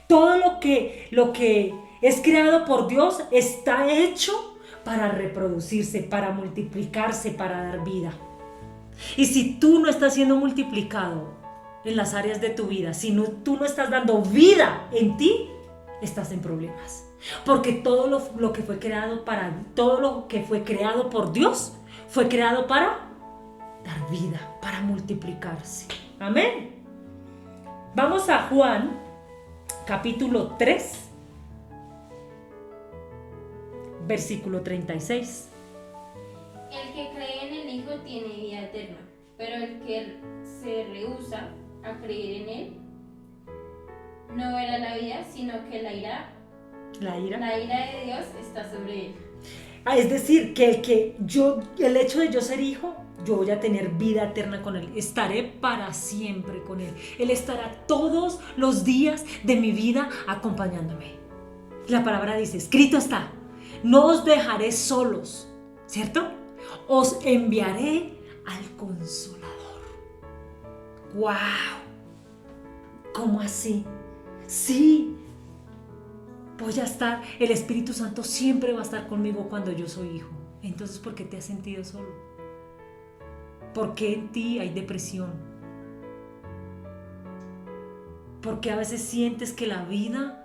Todo lo que es creado por Dios está hecho para reproducirse, para multiplicarse, para dar vida. Y si tú no estás siendo multiplicado en las áreas de tu vida, si tú no estás dando vida en ti, estás en problemas. Porque todo lo que fue creado por Dios fue creado para dar vida, para multiplicarse. Amén. Vamos a Juan, capítulo 3. Versículo 36. El que cree en el Hijo tiene vida eterna, pero el que se rehúsa a creer en él no verá la vida, sino que la ira de Dios está sobre él. Es decir, que el hecho de yo ser hijo, yo voy a tener vida eterna con él. Estaré para siempre con él. Él estará todos los días de mi vida acompañándome. La palabra dice, escrito está, no os dejaré solos, ¿cierto? Os enviaré al Consolador. ¡Wow! ¿Cómo así? Sí, voy a estar, el Espíritu Santo siempre va a estar conmigo cuando yo soy hijo. Entonces, ¿por qué te has sentido solo? ¿Por qué en ti hay depresión? ¿Por qué a veces sientes que la vida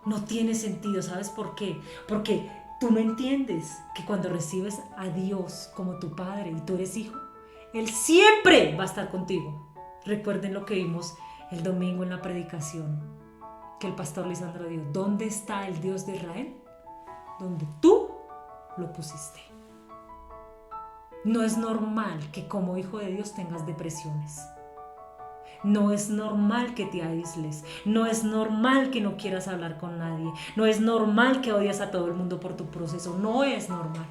no tiene sentido? ¿Sabes por qué? Porque tú no entiendes que cuando recibes a Dios como tu Padre y tú eres hijo, Él siempre va a estar contigo. Recuerden lo que vimos el domingo en la predicación, que el pastor Lisandro dijo, ¿dónde está el Dios de Israel? Donde tú lo pusiste. No es normal que como hijo de Dios tengas depresiones. No es normal que te aísles. No es normal que no quieras hablar con nadie. No es normal que odias a todo el mundo por tu proceso. No es normal.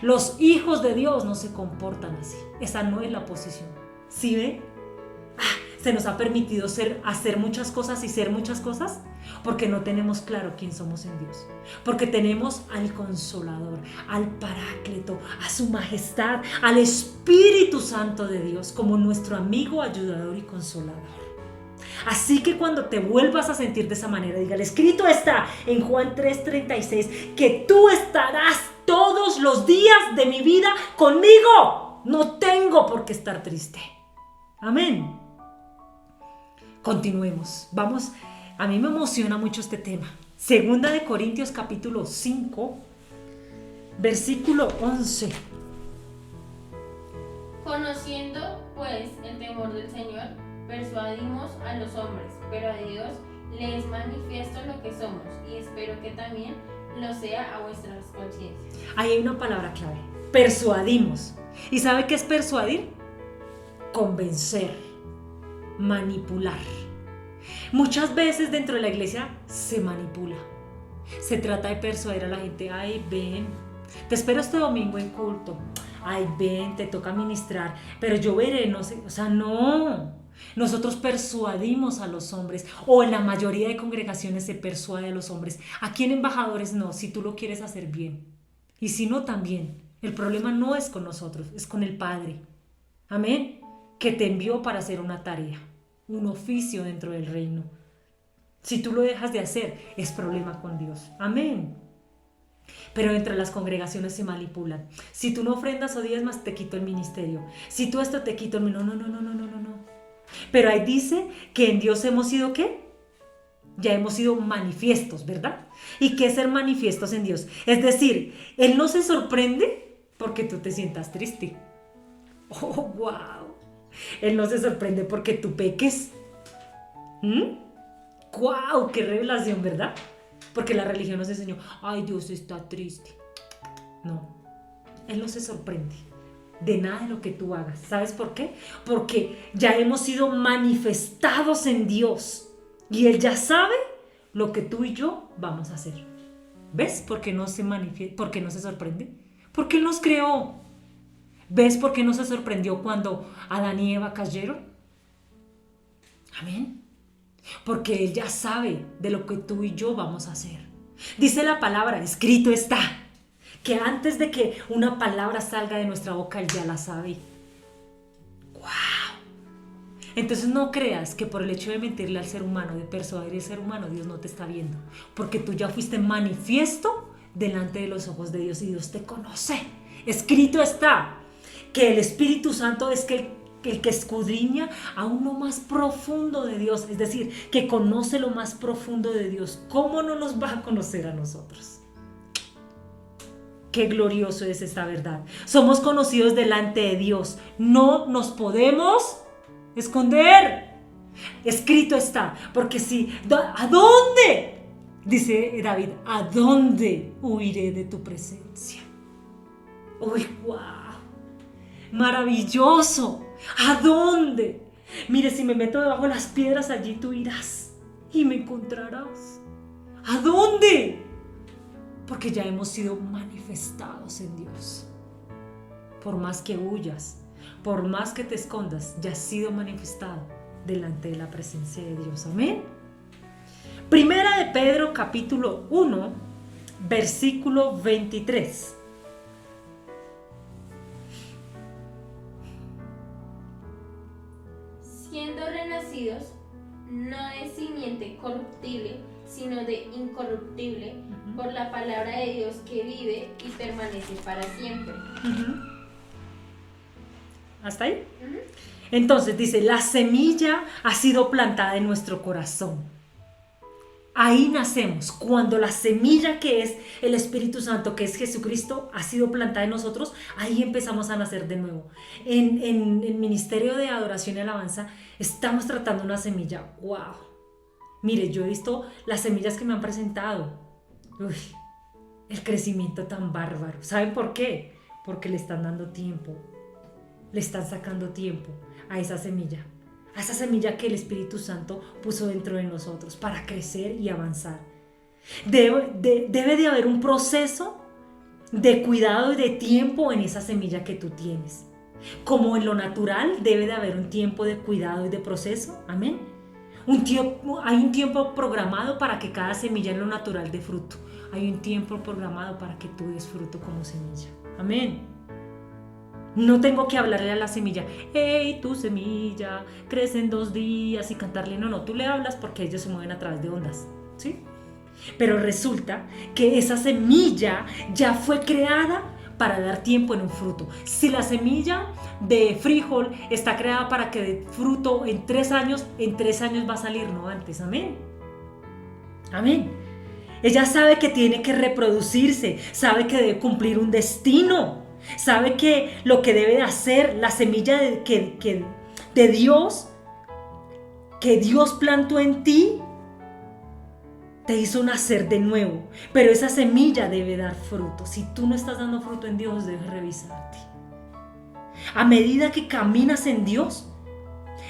Los hijos de Dios no se comportan así. Esa no es la posición. ¿Sí ve? Se nos ha permitido hacer muchas cosas y ser muchas cosas porque no tenemos claro quién somos en Dios. Porque tenemos al Consolador, al Paráclito, a su majestad, al Espíritu Santo de Dios como nuestro amigo, ayudador y consolador. Así que cuando te vuelvas a sentir de esa manera, dígale, escrito está en Juan 3:36, que tú estarás todos los días de mi vida conmigo. No tengo por qué estar triste. Amén. Continuemos. Vamos, a mí me emociona mucho este tema. Segunda de Corintios capítulo 5, versículo 11. Conociendo pues el temor del Señor, persuadimos a los hombres, pero a Dios le es manifiesto lo que somos, y espero que también lo sea a vuestras conciencias. Ahí hay una palabra clave, persuadimos. ¿Y sabe qué es persuadir? Convencer, manipular. Muchas veces dentro de la iglesia se manipula. Se trata de persuadir a la gente, ay, ven, te espero este domingo en culto, ay, ven, te toca ministrar, pero yo veré, no sé, o sea, no. Nosotros persuadimos a los hombres, o en la mayoría de congregaciones se persuade a los hombres. Aquí en Embajadores no, si tú lo quieres hacer bien. Y si no, también. El problema no es con nosotros, es con el Padre. Amén. Que te envió para hacer una tarea, un oficio dentro del reino. Si tú lo dejas de hacer, es problema con Dios. Amén. Pero entre las congregaciones se manipulan. Si tú no ofrendas o diezmas, te quito el ministerio. Si tú esto, te quito el ministerio. No. Pero ahí dice que en Dios hemos sido ¿qué? ya hemos sido manifiestos, ¿verdad? ¿Y qué es ser manifiestos en Dios? Es decir, Él no se sorprende porque tú te sientas triste. ¡Oh, wow! Él no se sorprende porque tú peques. ¡Wow! ¡Qué revelación!, ¿verdad? Porque la religión nos enseñó, ¡ay, Dios está triste! No, Él no se sorprende de nada de lo que tú hagas. ¿Sabes por qué? Porque ya hemos sido manifestados en Dios y Él ya sabe lo que tú y yo vamos a hacer. ¿Ves por qué no se manifiesta, por qué no se sorprende? Porque Él nos creó. ¿Ves por qué no se sorprendió cuando Adán y Eva cayeron? Amén. Porque Él ya sabe de lo que tú y yo vamos a hacer. Dice la palabra, escrito está, que antes de que una palabra salga de nuestra boca, Él ya la sabe. ¡Wow! Entonces no creas que por el hecho de mentirle al ser humano, de persuadir al ser humano, Dios no te está viendo. Porque tú ya fuiste manifiesto delante de los ojos de Dios y Dios te conoce. Escrito está que el Espíritu Santo es el que escudriña aún lo más profundo de Dios, es decir, que conoce lo más profundo de Dios. ¿Cómo no nos va a conocer a nosotros? Qué glorioso es esta verdad. Somos conocidos delante de Dios. No nos podemos esconder. Escrito está, porque si, ¿a dónde? Dice David, ¿a dónde huiré de tu presencia? ¡Uy, wow! Maravilloso. ¿A dónde? Mire, si me meto debajo de las piedras, allí tú irás y me encontrarás. ¿A dónde? Porque ya hemos sido manifestados en Dios. Por más que huyas, por más que te escondas, ya has sido manifestado delante de la presencia de Dios. Amén. Primera de Pedro, capítulo 1, versículo 23. Siendo renacidos, no de simiente corruptible, sino de incorruptible, por la palabra de Dios que vive y permanece para siempre. ¿Hasta ahí? Entonces dice, la semilla ha sido plantada en nuestro corazón. Ahí nacemos, cuando la semilla que es el Espíritu Santo, que es Jesucristo, ha sido plantada en nosotros, ahí empezamos a nacer de nuevo. En el Ministerio de Adoración y Alabanza estamos tratando una semilla. ¡Wow! Mire, yo he visto las semillas que me han presentado. Uy, el crecimiento tan bárbaro. ¿Saben por qué? Porque le están dando tiempo. Le están sacando tiempo a esa semilla. A esa semilla que el Espíritu Santo puso dentro de nosotros para crecer y avanzar. Debe de haber un proceso de cuidado y de tiempo en esa semilla que tú tienes. Como en lo natural debe de haber un tiempo de cuidado y de proceso. Amén. Hay un tiempo programado para que cada semilla en lo natural dé fruto. Hay un tiempo programado para que tú des fruto como semilla. Amén. No tengo que hablarle a la semilla, hey, tu semilla crece en 2 días y cantarle. No, tú le hablas porque ellos se mueven a través de ondas, ¿sí? Pero resulta que esa semilla ya fue creada para dar tiempo en un fruto. Si la semilla de frijol está creada para que dé fruto en 3 años, en 3 años va a salir, no antes. Amén. Amén. Ella sabe que tiene que reproducirse, sabe que debe cumplir un destino. Sabe que lo que debe hacer, la semilla de Dios, que Dios plantó en ti, te hizo nacer de nuevo. Pero esa semilla debe dar fruto. Si tú no estás dando fruto en Dios, debes revisarte. A medida que caminas en Dios,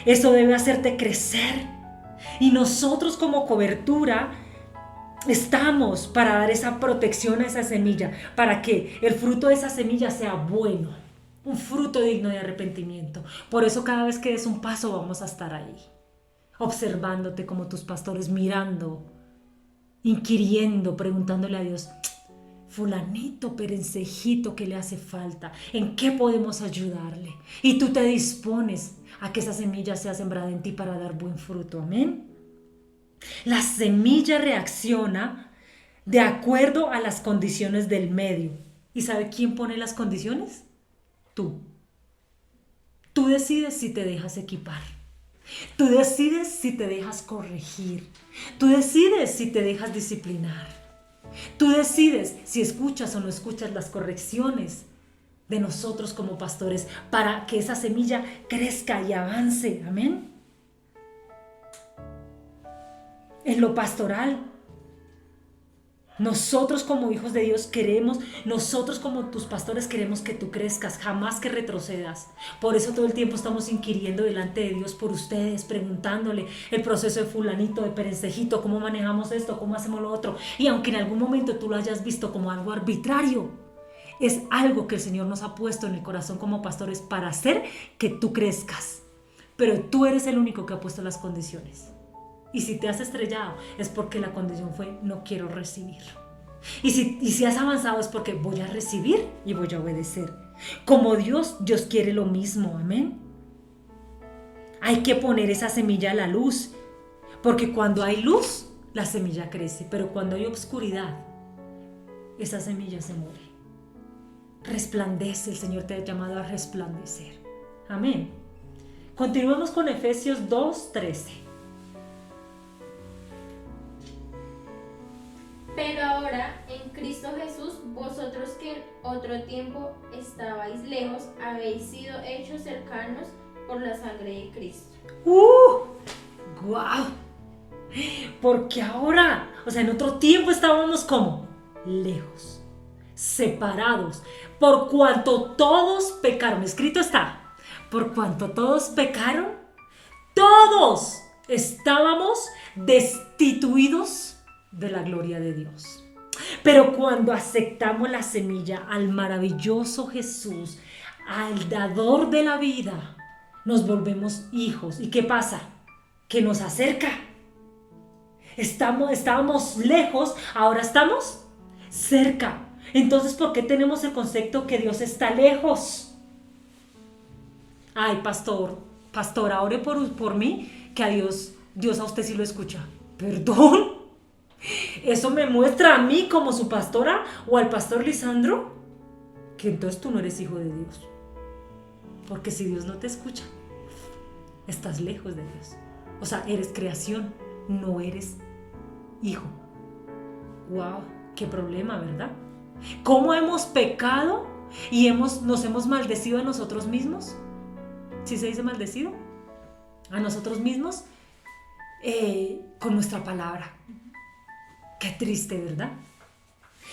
eso debe hacerte crecer. Y nosotros como cobertura estamos para dar esa protección a esa semilla, para que el fruto de esa semilla sea bueno, un fruto digno de arrepentimiento. Por eso cada vez que des un paso vamos a estar ahí, observándote como tus pastores, mirando, inquiriendo, preguntándole a Dios, fulanito, perencejito, ¿qué le hace falta? ¿En qué podemos ayudarle? Y tú te dispones a que esa semilla sea sembrada en ti para dar buen fruto. Amén. La semilla reacciona de acuerdo a las condiciones del medio. ¿Y sabe quién pone las condiciones? Tú. Tú decides si te dejas equipar. Tú decides si te dejas corregir. Tú decides si te dejas disciplinar. Tú decides si escuchas o no escuchas las correcciones de nosotros como pastores para que esa semilla crezca y avance. Amén. En lo pastoral, nosotros como hijos de Dios nosotros como tus pastores queremos que tú crezcas, jamás que retrocedas. Por eso todo el tiempo estamos inquiriendo delante de Dios por ustedes, preguntándole el proceso de fulanito, de perencejito, cómo manejamos esto, cómo hacemos lo otro. Y aunque en algún momento tú lo hayas visto como algo arbitrario, es algo que el Señor nos ha puesto en el corazón como pastores para hacer que tú crezcas. Pero tú eres el único que ha puesto las condiciones. Y si te has estrellado es porque la condición fue no quiero recibir. Y si has avanzado es porque voy a recibir y voy a obedecer. Como Dios quiere lo mismo, amén. Hay que poner esa semilla a la luz, porque cuando hay luz, la semilla crece, pero cuando hay oscuridad, esa semilla se muere. Resplandece, el Señor te ha llamado a resplandecer. Amén. Continuemos con Efesios 2:13. Pero ahora, en Cristo Jesús, vosotros que en otro tiempo estabais lejos, habéis sido hechos cercanos por la sangre de Cristo. ¡Guau! Porque ahora, en otro tiempo estábamos como lejos, separados, por cuanto todos pecaron. Escrito está, por cuanto todos pecaron, todos estábamos destituidos de la gloria de Dios. Pero cuando aceptamos la semilla al maravilloso Jesús, al dador de la vida, nos volvemos hijos. ¿Y qué pasa? Que nos acerca. Estábamos lejos, ahora estamos cerca. Entonces, ¿por qué tenemos el concepto que Dios está lejos? Ay, pastora, ore por mí, que a Dios a usted sí lo escucha. ¿Perdón? ¿Eso me muestra a mí como su pastora o al pastor Lisandro? Que entonces tú no eres hijo de Dios. Porque si Dios no te escucha, estás lejos de Dios. Eres creación, no eres hijo. ¡Wow! ¡Qué problema!, ¿verdad? ¿Cómo hemos pecado y nos hemos maldecido a nosotros mismos? ¿Sí se dice maldecido? A nosotros mismos con nuestra palabra. Qué triste, ¿verdad?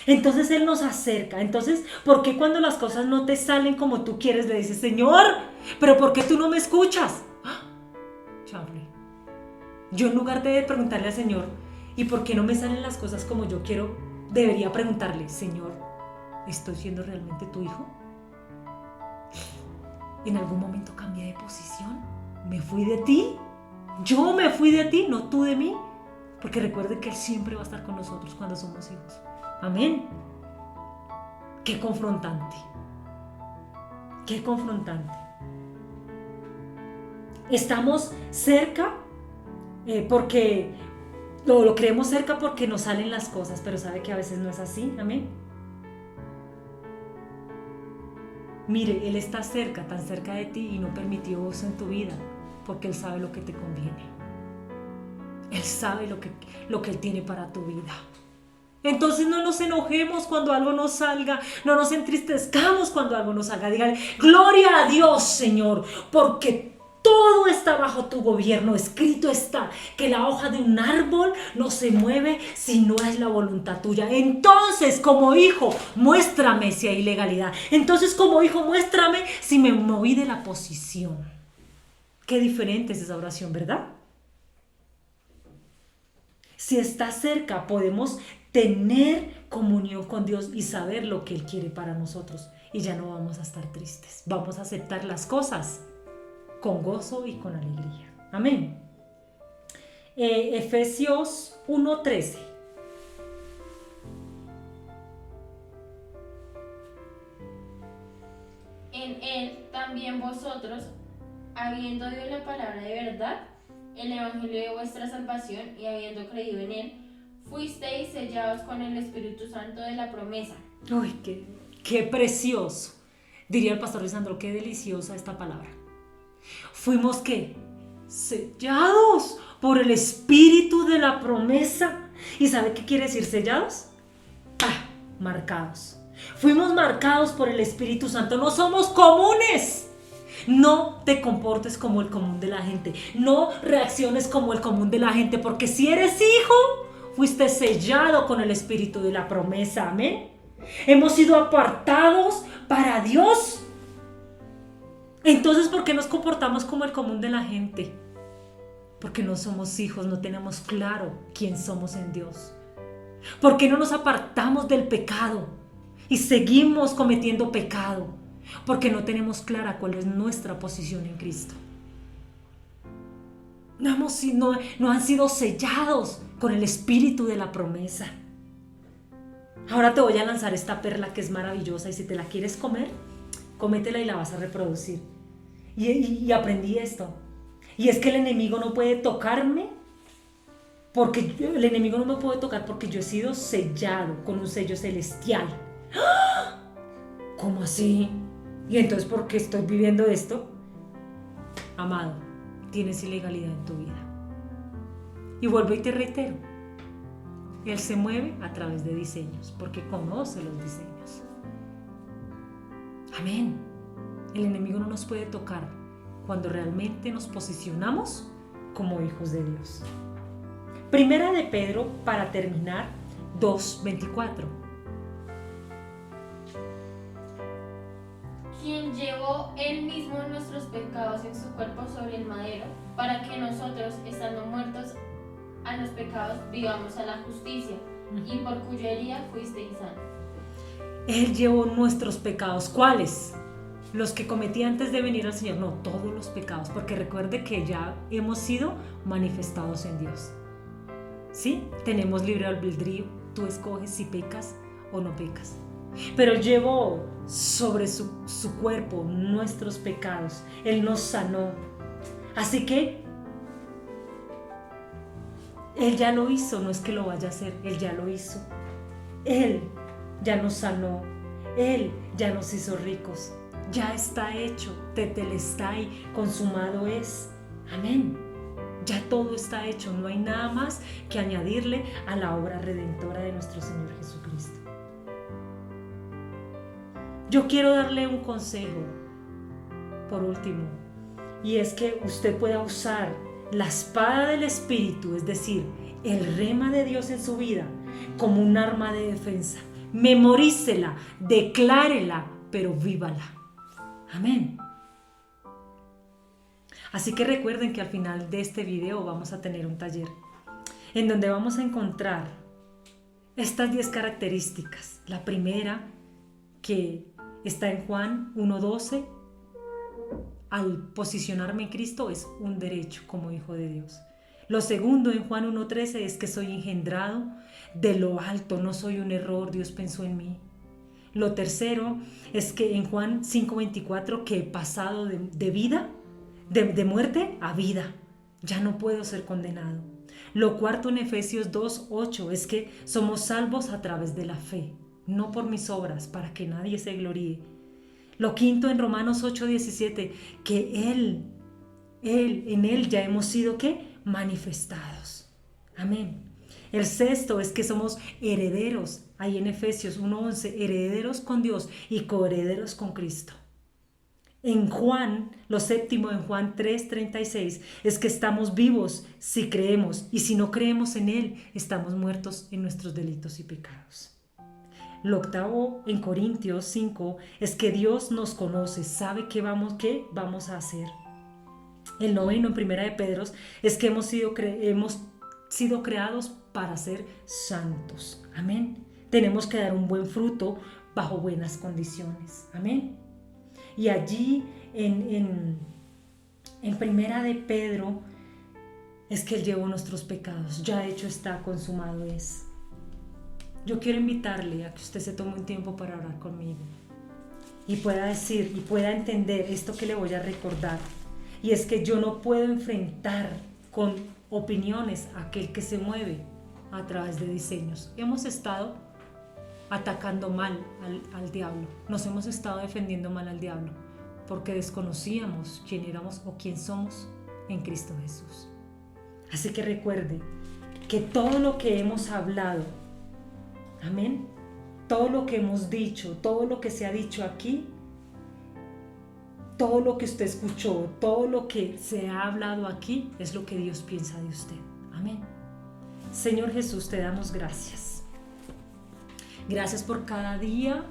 Entonces Él nos acerca. Entonces, ¿por qué cuando las cosas no te salen como tú quieres le dices, Señor, pero ¿por qué tú no me escuchas? Charlie, yo en lugar de preguntarle al Señor, ¿y por qué no me salen las cosas como yo quiero? Debería preguntarle, Señor, ¿estoy siendo realmente tu hijo? ¿En algún momento cambié de posición? ¿Me fui de ti? ¿Yo me fui de ti, no tú de mí? Porque recuerde que Él siempre va a estar con nosotros cuando somos hijos. Amén. Qué confrontante. Qué confrontante. Estamos cerca porque lo creemos cerca porque nos salen las cosas, pero sabe que a veces no es así. Amén. Mire, Él está cerca, tan cerca de ti y no permitió eso en tu vida porque Él sabe lo que te conviene. Él sabe lo que Él tiene para tu vida. Entonces no nos enojemos cuando algo nos salga, no nos entristezcamos cuando algo nos salga. Dígale, gloria a Dios, Señor, porque todo está bajo tu gobierno. Escrito está que la hoja de un árbol no se mueve si no es la voluntad tuya. Entonces, como hijo, muéstrame si hay ilegalidad. Entonces, como hijo, muéstrame si me moví de la posición. Qué diferente es esa oración, ¿verdad? Si está cerca, podemos tener comunión con Dios y saber lo que Él quiere para nosotros. Y ya no vamos a estar tristes. Vamos a aceptar las cosas con gozo y con alegría. Amén. Efesios 1:13. En Él también vosotros, habiendo oído la palabra de verdad, el evangelio de vuestra salvación, y habiendo creído en Él, fuisteis sellados con el Espíritu Santo de la promesa. Uy, qué precioso. Diría el pastor Lisandro, qué deliciosa esta palabra. Fuimos, ¿qué? sellados por el espíritu de la promesa. ¿Y sabe qué quiere decir sellados? Marcados. Fuimos marcados por el Espíritu Santo. No somos comunes. No te comportes como el común de la gente. No reacciones como el común de la gente, porque si eres hijo, fuiste sellado con el espíritu de la promesa. Amén. Hemos sido apartados para Dios. Entonces, ¿por qué nos comportamos como el común de la gente? Porque no somos hijos, no tenemos claro quién somos en Dios. ¿Por qué no nos apartamos del pecado y seguimos cometiendo pecado? Porque no tenemos clara cuál es nuestra posición en Cristo. No han sido sellados con el espíritu de la promesa. Ahora te voy a lanzar esta perla que es maravillosa, y si te la quieres comer, cómetela y la vas a reproducir. Y aprendí esto. Y es que el enemigo no puede tocarme, porque el enemigo no me puede tocar porque yo he sido sellado con un sello celestial. ¿Cómo así? Y entonces, ¿por qué estoy viviendo esto? Amado, tienes ilegalidad en tu vida. Y vuelvo y te reitero, Él se mueve a través de diseños, porque conoce los diseños. Amén. El enemigo no nos puede tocar cuando realmente nos posicionamos como hijos de Dios. Primera de Pedro, para terminar, 2:24. Quien llevó él mismo nuestros pecados en su cuerpo sobre el madero, para que nosotros, estando muertos a los pecados, vivamos a la justicia, y por cuya herida fuisteis sanos. Él llevó nuestros pecados. ¿Cuáles? Los que cometí antes de venir al Señor. No, todos los pecados, porque recuerde que ya hemos sido manifestados en Dios. ¿Sí? Tenemos libre albedrío. Tú escoges si pecas o no pecas. Pero Él llevó sobre su cuerpo nuestros pecados. Él nos sanó. Así que Él ya lo hizo, no es que lo vaya a hacer, Él ya lo hizo. Él ya nos sanó, Él ya nos hizo ricos. Ya está hecho, tetelestai, consumado es. Amén. Ya todo está hecho, no hay nada más que añadirle a la obra redentora de nuestro Señor Jesucristo. Yo quiero darle un consejo, por último, y es que usted pueda usar la espada del Espíritu, es decir, el rema de Dios en su vida, como un arma de defensa. Memorícela, declárela, pero vívala. Amén. Así que recuerden que al final de este video vamos a tener un taller en donde vamos a encontrar estas 10 características. La primera, que está en Juan 1:12, al posicionarme en Cristo es un derecho como hijo de Dios. Lo segundo, en Juan 1:13, es que soy engendrado de lo alto, no soy un error, Dios pensó en mí. Lo tercero es que en Juan 5:24, que he pasado de vida, de muerte a vida, ya no puedo ser condenado. Lo cuarto, en Efesios 2:8, es que somos salvos a través de la fe, no por mis obras, para que nadie se gloríe. Lo quinto, en Romanos 8:17, que en Él ya hemos sido, ¿qué? Manifestados. Amén. El sexto es que somos herederos, ahí en Efesios 1:11, herederos con Dios y coherederos con Cristo. En Juan, lo séptimo, en Juan 3:36, es que estamos vivos si creemos, y si no creemos en Él, estamos muertos en nuestros delitos y pecados. Lo octavo, en Corintios 5, es que Dios nos conoce, sabe qué vamos a hacer. El noveno, en Primera de Pedro, es que hemos sido creados para ser santos. Amén. Tenemos que dar un buen fruto bajo buenas condiciones. Amén. Y allí en Primera de Pedro es que Él llevó nuestros pecados. Ya hecho está, consumado es. Yo quiero invitarle a que usted se tome un tiempo para orar conmigo y pueda decir y pueda entender esto que le voy a recordar. Y es que yo no puedo enfrentar con opiniones a aquel que se mueve a través de diseños. Hemos estado atacando mal al diablo. Nos hemos estado defendiendo mal al diablo porque desconocíamos quién éramos o quién somos en Cristo Jesús. Así que recuerde que todo lo que hemos hablado, amén, todo lo que hemos dicho, todo lo que se ha dicho aquí, todo lo que usted escuchó, todo lo que se ha hablado aquí, es lo que Dios piensa de usted. Amén. Señor Jesús, te damos gracias. Gracias por cada día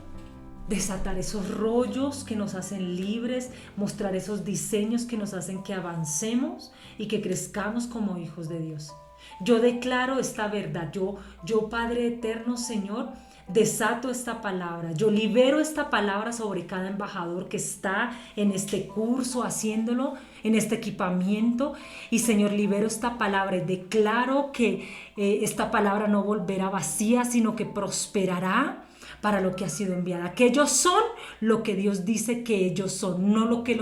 desatar esos rollos que nos hacen libres, mostrar esos diseños que nos hacen que avancemos y que crezcamos como hijos de Dios. Yo declaro esta verdad. Yo Padre eterno, Señor, desato esta palabra. Yo libero esta palabra sobre cada embajador que está en este curso haciéndolo, en este equipamiento. Y Señor, libero esta palabra y declaro que esta palabra no volverá vacía, sino que prosperará para lo que ha sido enviada, que ellos son lo que Dios dice que ellos son, no lo que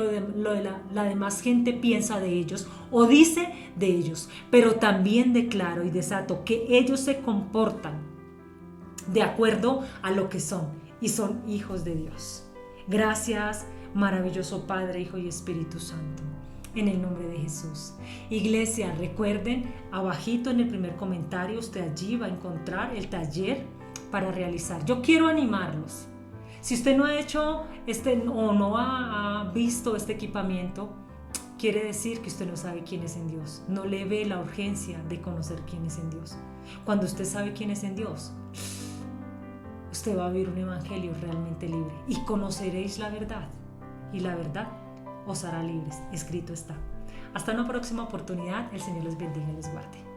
la demás gente piensa de ellos o dice de ellos. Pero también declaro y desato que ellos se comportan de acuerdo a lo que son y son hijos de Dios. Gracias, maravilloso Padre, Hijo y Espíritu Santo, en el nombre de Jesús. Iglesia, recuerden, abajito en el primer comentario usted allí va a encontrar el taller para realizar. Yo quiero animarlos. Si usted no ha hecho o no ha visto este equipamiento, quiere decir que usted no sabe quién es en Dios. No le ve la urgencia de conocer quién es en Dios. Cuando usted sabe quién es en Dios, usted va a vivir un evangelio realmente libre y conoceréis la verdad, y la verdad os hará libres. Escrito está. Hasta una próxima oportunidad. El Señor les bendiga y les guarde.